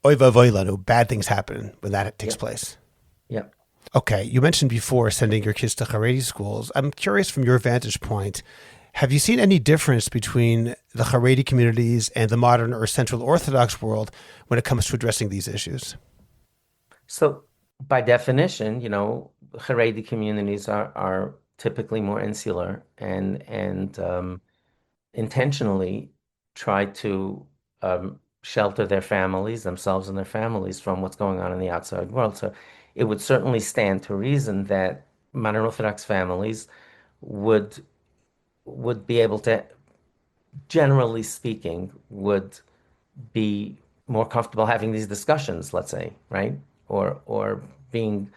Oy vavoy lanu, bad things happen when that takes Yep. place. Yep. Okay, you mentioned before sending your kids to Haredi schools. I'm curious from your vantage point, have you seen any difference between the Haredi communities and the modern or Central Orthodox world when it comes to addressing these issues? So by definition, Haredi communities are typically more insular and intentionally try to shelter their families, themselves and their families from what's going on in the outside world. So it would certainly stand to reason that modern Orthodox families would would be able to, generally speaking, would be more comfortable having these discussions, let's say, right? Or being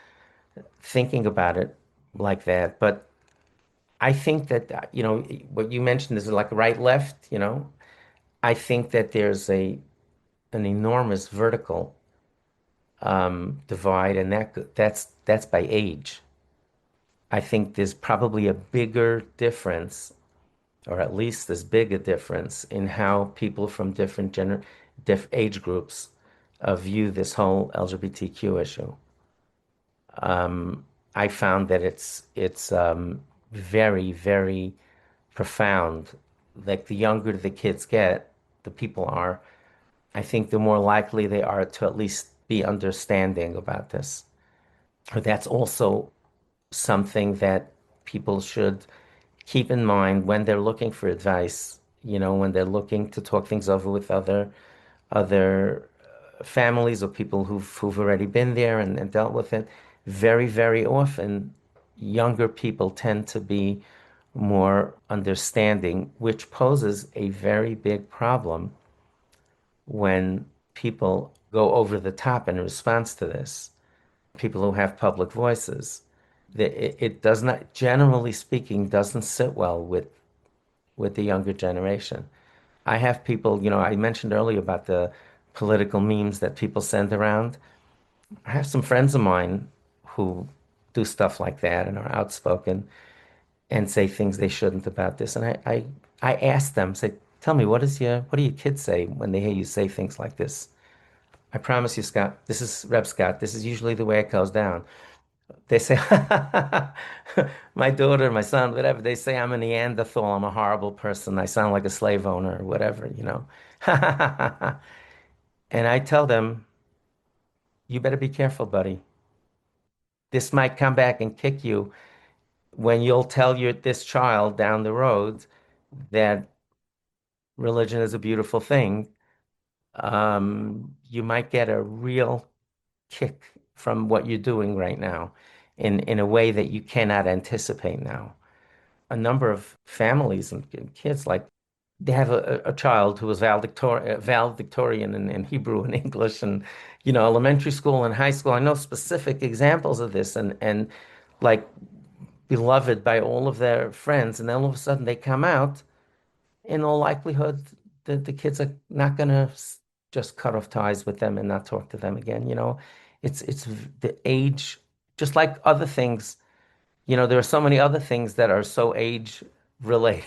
thinking about it like that. But I think that what you mentioned is like right left, I think that there's a an enormous vertical divide, and that's by age. I think there's probably a bigger difference, or at least as big a difference, in how people from diff age groups view this whole LGBTQ issue. I found that it's very, very profound. Like the younger the kids get, the people are, I think the more likely they are to at least be understanding about this. But that's also something that people should keep in mind when they're looking for advice, when they're looking to talk things over with other families or people who've already been there and dealt with it. Very, very often, younger people tend to be more understanding, which poses a very big problem when people go over the top in response to this. People who have public voices, it does not, generally speaking, doesn't sit well with the younger generation. I have people, I mentioned earlier about the political memes that people send around. I have some friends of mine who do stuff like that and are outspoken and say things they shouldn't about this. And I ask them, say, tell me, what do your kids say when they hear you say things like this? I promise you, Scott, this is Reb Scott. This is usually the way it goes down. They say, my daughter, my son, whatever, they say I'm a Neanderthal, I'm a horrible person, I sound like a slave owner or whatever. And I tell them, you better be careful, buddy. This might come back and kick you when you'll tell this child down the road that religion is a beautiful thing. You might get a real kick from what you're doing right now in a way that you cannot anticipate now. A number of families and kids, like they have a child who was valedictorian in Hebrew and English and elementary school and high school. I know specific examples of this and like beloved by all of their friends, and then all of a sudden they come out, in all likelihood, the kids are not going to just cut off ties with them and not talk to them again. It's the age, just like other things. There are so many other things that are so age related.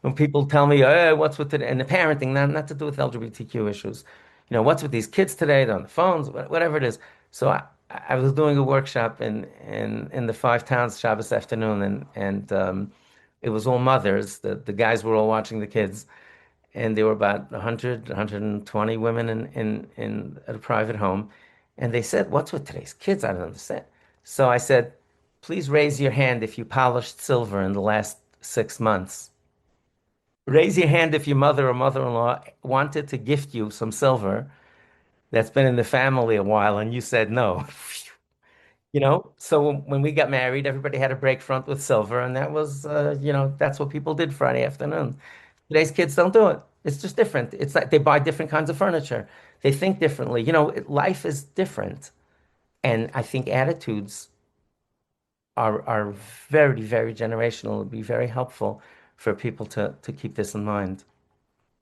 When people tell me, hey, what's with it, and the parenting, not to do with LGBTQ issues, what's with these kids today? They're on the phones, whatever it is. So I was doing a workshop in the Five Towns Shabbos afternoon, and it was all mothers. The guys were all watching the kids, and there were about 100, 120 women in a private home, and they said, "What's with today's kids? I don't understand." So I said, "Please raise your hand if you polished silver in the last 6 months." Raise your hand if your mother or mother-in-law wanted to gift you some silver that's been in the family a while and you said no. So when we got married, everybody had to break front with silver, and that was, that's what people did Friday afternoon. Today's kids don't do it. It's just different. It's like they buy different kinds of furniture. They think differently. Life is different. And I think attitudes are very, very generational. It would be very helpful for people to keep this in mind.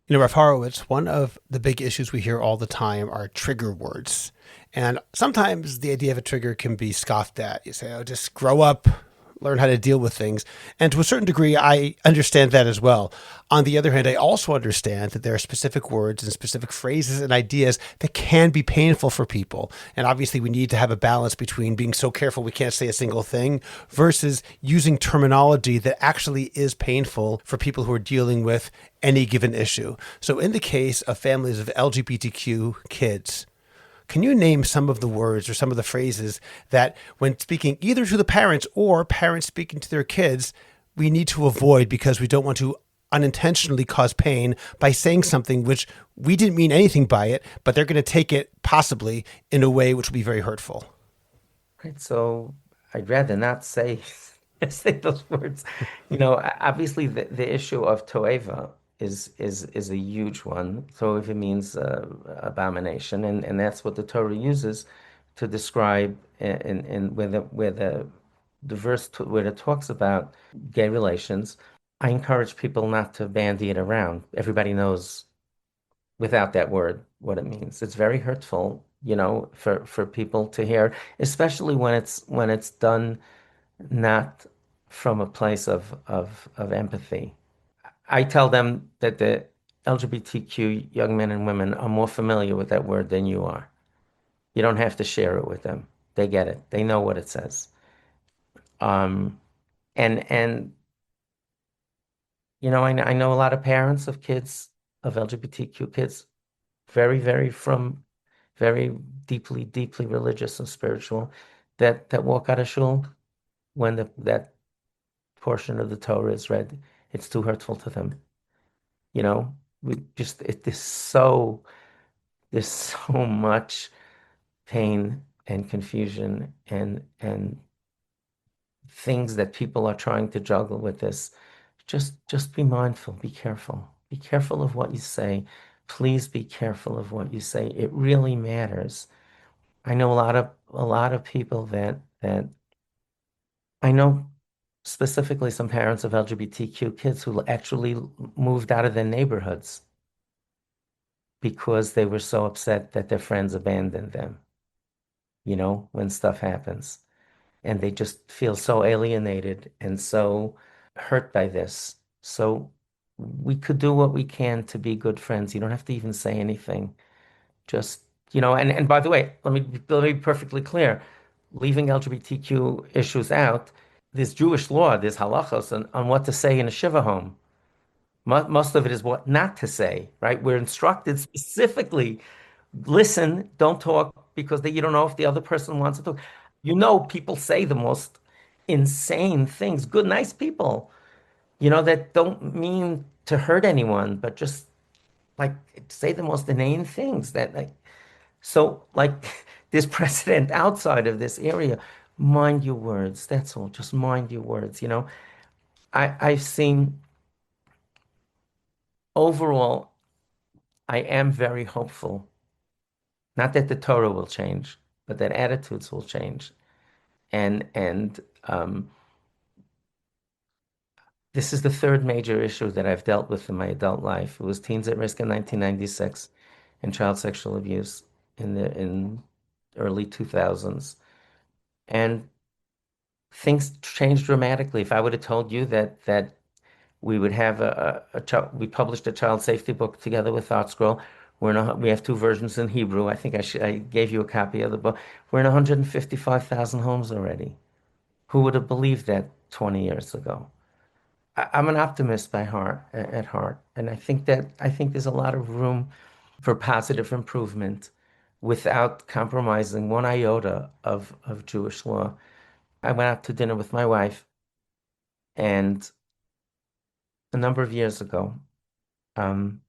Rav Horowitz, one of the big issues we hear all the time are trigger words. And sometimes the idea of a trigger can be scoffed at. You say, oh, just grow up, learn how to deal with things. And to a certain degree, I understand that as well. On the other hand, I also understand that there are specific words and specific phrases and ideas that can be painful for people. And obviously, we need to have a balance between being so careful we can't say a single thing versus using terminology that actually is painful for people who are dealing with any given issue. So in the case of families of LGBTQ kids, can you name some of the words or some of the phrases that, when speaking either to the parents or parents speaking to their kids, we need to avoid because we don't want to unintentionally cause pain by saying something which we didn't mean anything by it, but they're going to take it possibly in a way which will be very hurtful? Right. So I'd rather not say say those words. Obviously the issue of toeva is a huge one. Toeva means abomination, and that's what the Torah uses to describe in where the verse where it talks about gay relations. I encourage people not to bandy it around. Everybody knows without that word what it means. It's very hurtful, for people to hear, especially when it's done not from a place of empathy. I tell them that the LGBTQ young men and women are more familiar with that word than you are. You don't have to share it with them. They get it. They know what it says. Um, and I know a lot of parents of kids, of LGBTQ kids, very, very from very deeply, deeply religious and spiritual, that walk out of shul when that portion of the Torah is read. It's too hurtful to them. We just there's so much pain and confusion and things that people are trying to juggle with this. Just be mindful, be careful. Be careful of what you say. Please be careful of what you say. It really matters. I know a lot of people that I know, specifically some parents of LGBTQ kids who actually moved out of their neighborhoods because they were so upset that their friends abandoned them, when stuff happens. And they just feel so alienated and so hurt by this. So we could do what we can to be good friends. You don't have to even say anything. Just, and by the way, let me be perfectly clear. Leaving LGBTQ issues out, there's Jewish law, there's halachos on what to say in a shiva home. Most of it is what not to say, right? We're instructed specifically, listen, don't talk because you don't know if the other person wants to talk. People say the most insane things, good, nice people, that don't mean to hurt anyone, but just like say the most inane things that like there's precedent outside of this area. Mind your words. That's all. Just mind your words. I've seen overall, I am very hopeful. Not that the Torah will change, but that attitudes will change. And This is the third major issue that I've dealt with in my adult life. It was teens at risk in 1996 and child sexual abuse in early 2000s. And things changed dramatically. If I would have told you that we would have a child, we published a child safety book together with ThoughtScroll. We have two versions in Hebrew. I think I gave you a copy of the book. We're in 155,000 homes already. Who would have believed that 20 years ago? I'm an optimist by heart, at heart, and I think there's a lot of room for positive improvement without compromising one iota of Jewish law. I went out to dinner with my wife, and a number of years ago, um,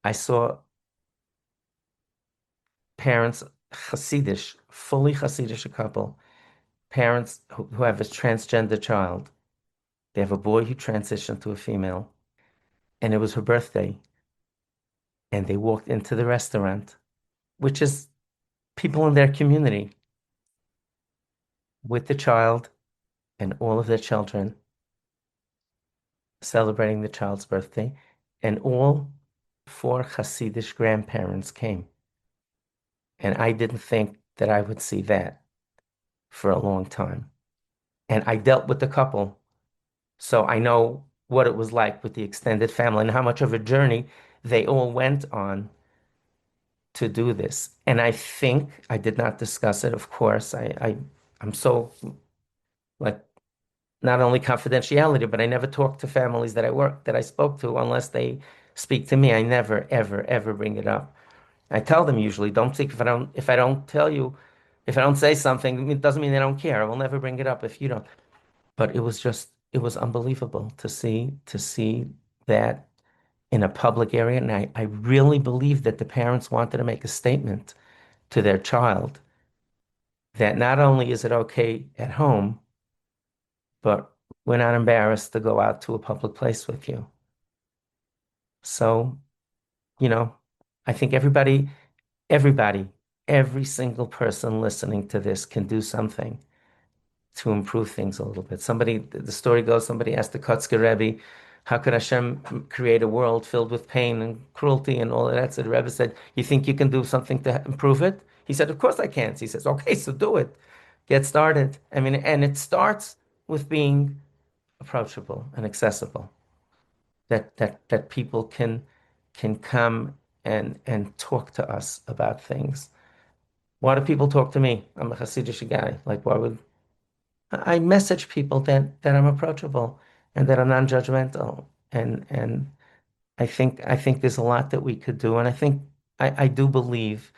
I saw parents, Hasidish, fully Hasidish, a couple, parents who have a transgender child. They have a boy who transitioned to a female, and it was her birthday, and they walked into the restaurant, which is people in their community, with the child and all of their children celebrating the child's birthday, and all four Hasidish grandparents came. And I didn't think that I would see that for a long time. And I dealt with the couple, so I know what it was like with the extended family and how much of a journey they all went on to do this. And I think I did not discuss it, of course. I'm so like not only confidentiality, but I never talk to families that I spoke to unless they speak to me. I never, ever, ever bring it up. I tell them usually, don't think if I don't tell you, if I don't say something, it doesn't mean they don't care. I will never bring it up if you don't. But it was unbelievable to see that in a public area. And I really believe that the parents wanted to make a statement to their child that not only is it okay at home, but we're not embarrassed to go out to a public place with you. So, you know, I think everybody, every single person listening to this can do something to improve things a little bit. The story goes, somebody asked the Kotzker Rebbe, how could Hashem create a world filled with pain and cruelty and all of that? So the Rebbe said, you think you can do something to improve it? He said, of course I can. He says, okay, so do it. Get started. I mean, and it starts with being approachable and accessible. That people can come and talk to us about things. Why do people talk to me? I'm a Hasidic guy. Like, why would I message people that I'm approachable and that I'm non-judgmental? And I think there's a lot that we could do. And I do believe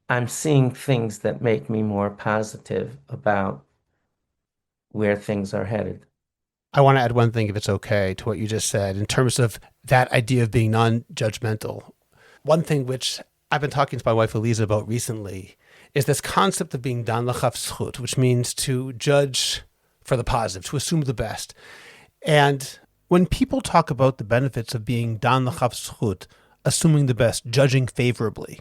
I'm seeing things that make me more positive about where things are headed. I want to add one thing, if it's okay, to what you just said in terms of that idea of being non-judgmental. One thing which I've been talking to my wife Eliza about recently is this concept of being dan l'chaf zchut, which means to judge for the positive, to assume the best. And when people talk about the benefits of being dan l'chaf zchut, assuming the best, judging favorably,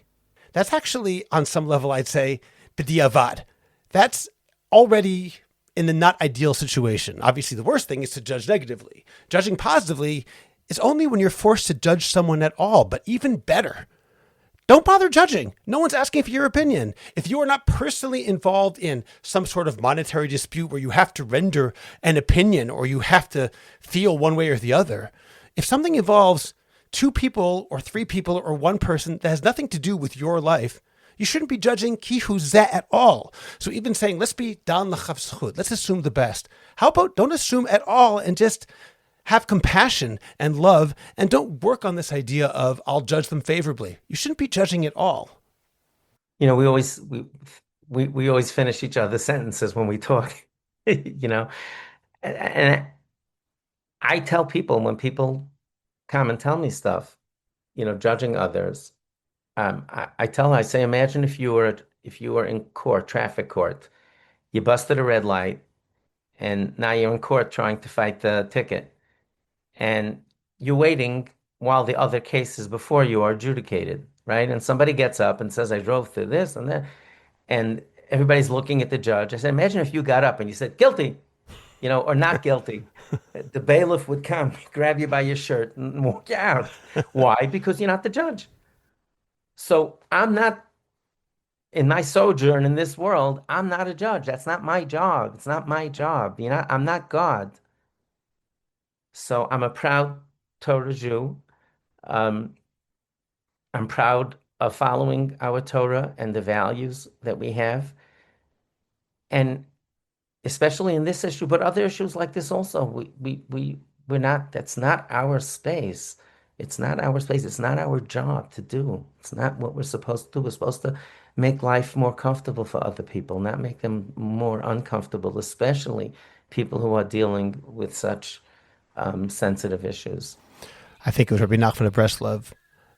that's actually, on some level, I'd say, b'diavad. That's already in the not ideal situation. Obviously, the worst thing is to judge negatively. Judging positively is only when you're forced to judge someone at all, but even better. Don't bother judging. No one's asking for your opinion. If you are not personally involved in some sort of monetary dispute where you have to render an opinion or you have to feel one way or the other, if something involves two people or three people or one person that has nothing to do with your life, you shouldn't be judging ki hu zeh at all. So even saying, let's be dan l'chaf zchut, let's assume the best. How about don't assume at all and just have compassion and love and don't work on this idea of I'll judge them favorably. You shouldn't be judging at all. You know, we always finish each other's sentences when we talk, you know. And I tell people when people come and tell me stuff, you know, judging others, I say, imagine if you were in court, traffic court, you busted a red light, and now you're in court trying to fight the ticket, and you're waiting while the other cases before you are adjudicated, right? And somebody gets up and says, I drove through this and that, and everybody's looking at the judge. I said, imagine if you got up and you said, guilty. or not guilty. The bailiff would come, grab you by your shirt and walk you out. Why? Because you're not the judge. So I'm not, in my sojourn in this world, I'm not a judge. That's not my job. It's not my job. I'm not God. So I'm a proud Torah Jew. Um, I'm proud of following our Torah and the values that we have. And especially in this issue, but other issues like this also, we're not, that's not our space. It's not our space. It's not our job to do. It's not what we're supposed to do. We're supposed to make life more comfortable for other people, not make them more uncomfortable, especially people who are dealing with such sensitive issues. I think it was Rabbi Nachman of Breslov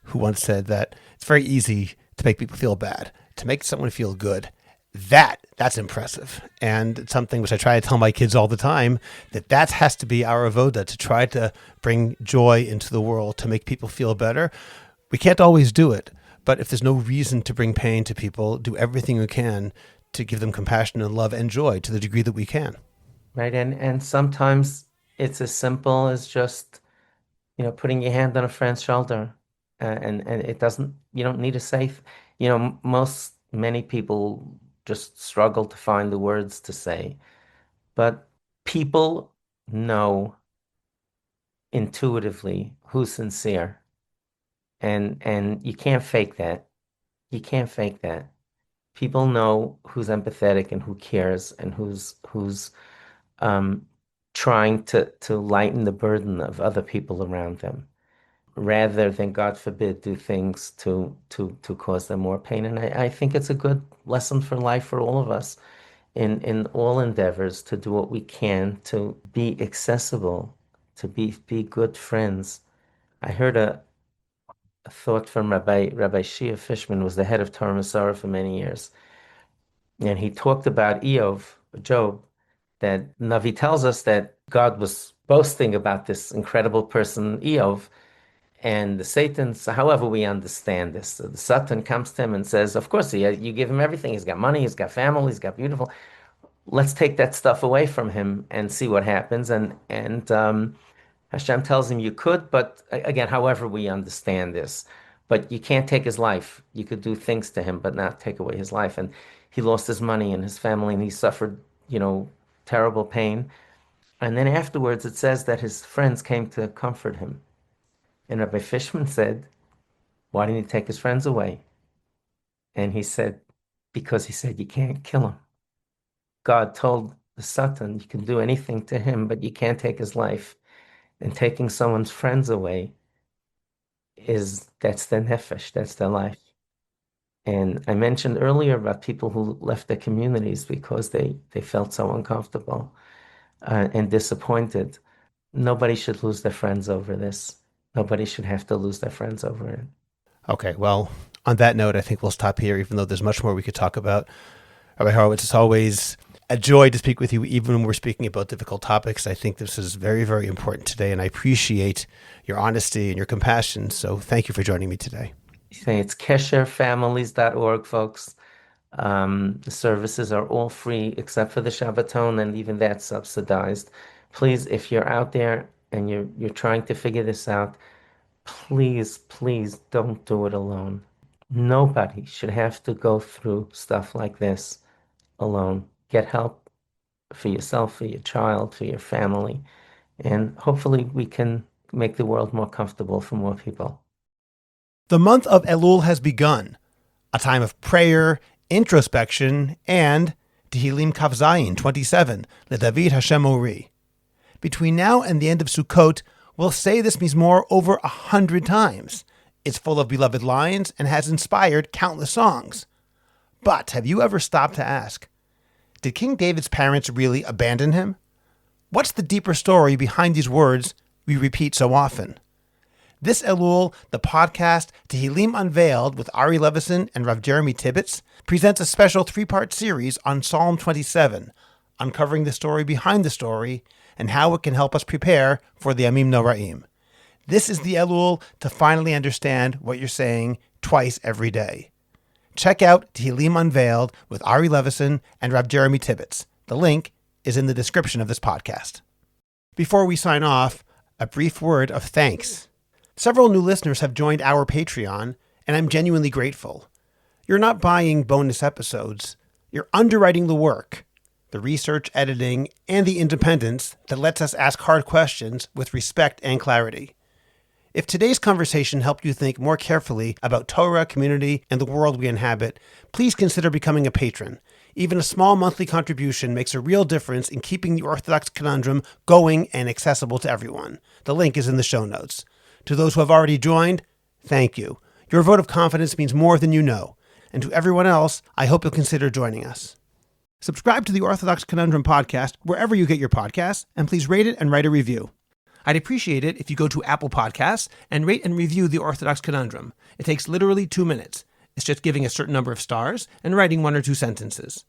who once said that it's very easy to make people feel bad. To make someone feel good, that's impressive. And it's something which I try to tell my kids all the time, that has to be our avoda, to try to bring joy into the world, to make people feel better. We can't always do it, but if there's no reason to bring pain to people, do everything we can to give them compassion and love and joy to the degree that we can. Right. And sometimes it's as simple as just, putting your hand on a friend's shoulder. And it doesn't, you don't need a safe, many people just struggle to find the words to say. But people know intuitively who's sincere. And you can't fake that. You can't fake that. People know who's empathetic and who cares and who's trying to lighten the burden of other people around them, rather than, God forbid, do things to cause them more pain. And I think it's a good lesson for life for all of us in all endeavors to do what we can to be accessible, to be good friends. I heard a thought from Rabbi Shia Fishman, was the head of Torah Mesorah for many years. And he talked about Job, that Navi tells us that God was boasting about this incredible person, Eov, and the Satan, so however we understand this, so the Satan comes to him and says, of course, you give him everything. He's got money, he's got family, he's got beautiful. Let's take that stuff away from him and see what happens. And Hashem tells him you could, but again, however we understand this, but you can't take his life. You could do things to him, but not take away his life. And he lost his money and his family, and he suffered, terrible pain. And then afterwards, it says that his friends came to comfort him. And Rabbi Fishman said, why didn't he take his friends away? And he said, because he said, you can't kill him. God told the Satan, you can do anything to him, but you can't take his life. And taking someone's friends away that's their nefesh, that's their life. And I mentioned earlier about people who left their communities because they felt so uncomfortable and disappointed. Nobody should lose their friends over this. Nobody should have to lose their friends over it. Okay, well, on that note, I think we'll stop here, even though there's much more we could talk about. Rabbi Horowitz, it's always a joy to speak with you, even when we're speaking about difficult topics. I think this is very, very important today, and I appreciate your honesty and your compassion. So thank you for joining me today. It's kesherfamilies.org, folks. The services are all free except for the Shabbaton, and even that's subsidized. Please, if you're out there and you're trying to figure this out, please don't do it alone. Nobody should have to go through stuff like this alone. Get help for yourself, for your child, for your family, and hopefully we can make the world more comfortable for more people. The month of Elul has begun, a time of prayer, introspection, and Tehillim Kaf Zayin 27, LeDavid Hashem Ori. Between now and the end of Sukkot, we'll say this mizmor over 100 times. It's full of beloved lines and has inspired countless songs. But have you ever stopped to ask, did King David's parents really abandon him? What's the deeper story behind these words we repeat so often? This Elul, the podcast Tehillim Unveiled with Ari Levison and Rav Jeremy Tibbetts presents a special 3-part series on Psalm 27, uncovering the story behind the story and how it can help us prepare for the Yamim Noraim. This is the Elul to finally understand what you're saying twice every day. Check out Tehillim Unveiled with Ari Levison and Rav Jeremy Tibbetts. The link is in the description of this podcast. Before we sign off, a brief word of thanks. Several new listeners have joined our Patreon, and I'm genuinely grateful. You're not buying bonus episodes. You're underwriting the work, the research, editing, and the independence that lets us ask hard questions with respect and clarity. If today's conversation helped you think more carefully about Torah, community, and the world we inhabit, please consider becoming a patron. Even a small monthly contribution makes a real difference in keeping the Orthodox Conundrum going and accessible to everyone. The link is in the show notes. To those who have already joined, thank you. Your vote of confidence means more than you know. And to everyone else, I hope you'll consider joining us. Subscribe to the Orthodox Conundrum podcast wherever you get your podcasts, and please rate it and write a review. I'd appreciate it if you go to Apple Podcasts and rate and review the Orthodox Conundrum. It takes literally 2 minutes. It's just giving a certain number of stars and writing 1 or 2 sentences.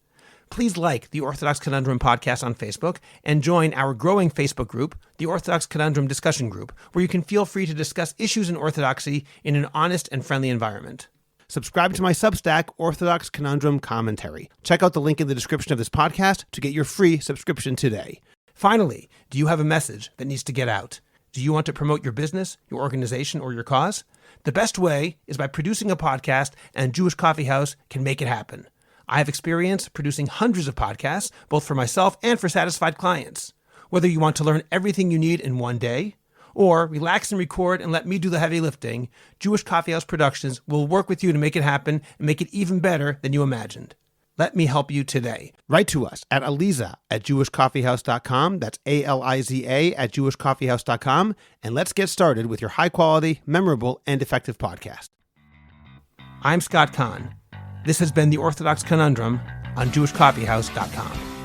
Please like the Orthodox Conundrum podcast on Facebook and join our growing Facebook group, the Orthodox Conundrum Discussion Group, where you can feel free to discuss issues in Orthodoxy in an honest and friendly environment. Subscribe to my Substack, Orthodox Conundrum Commentary. Check out the link in the description of this podcast to get your free subscription today. Finally, do you have a message that needs to get out? Do you want to promote your business, your organization, or your cause? The best way is by producing a podcast, and Jewish Coffee House can make it happen. I have experience producing hundreds of podcasts, both for myself and for satisfied clients. Whether you want to learn everything you need in one day, or relax and record and let me do the heavy lifting, Jewish Coffee House Productions will work with you to make it happen and make it even better than you imagined. Let me help you today. Write to us at aliza@jewishcoffeehouse.com. That's ALIZA @jewishcoffeehouse.com. And let's get started with your high-quality, memorable, and effective podcast. I'm Scott Kahn. This has been the Orthodox Conundrum on jewishcoffeehouse.com.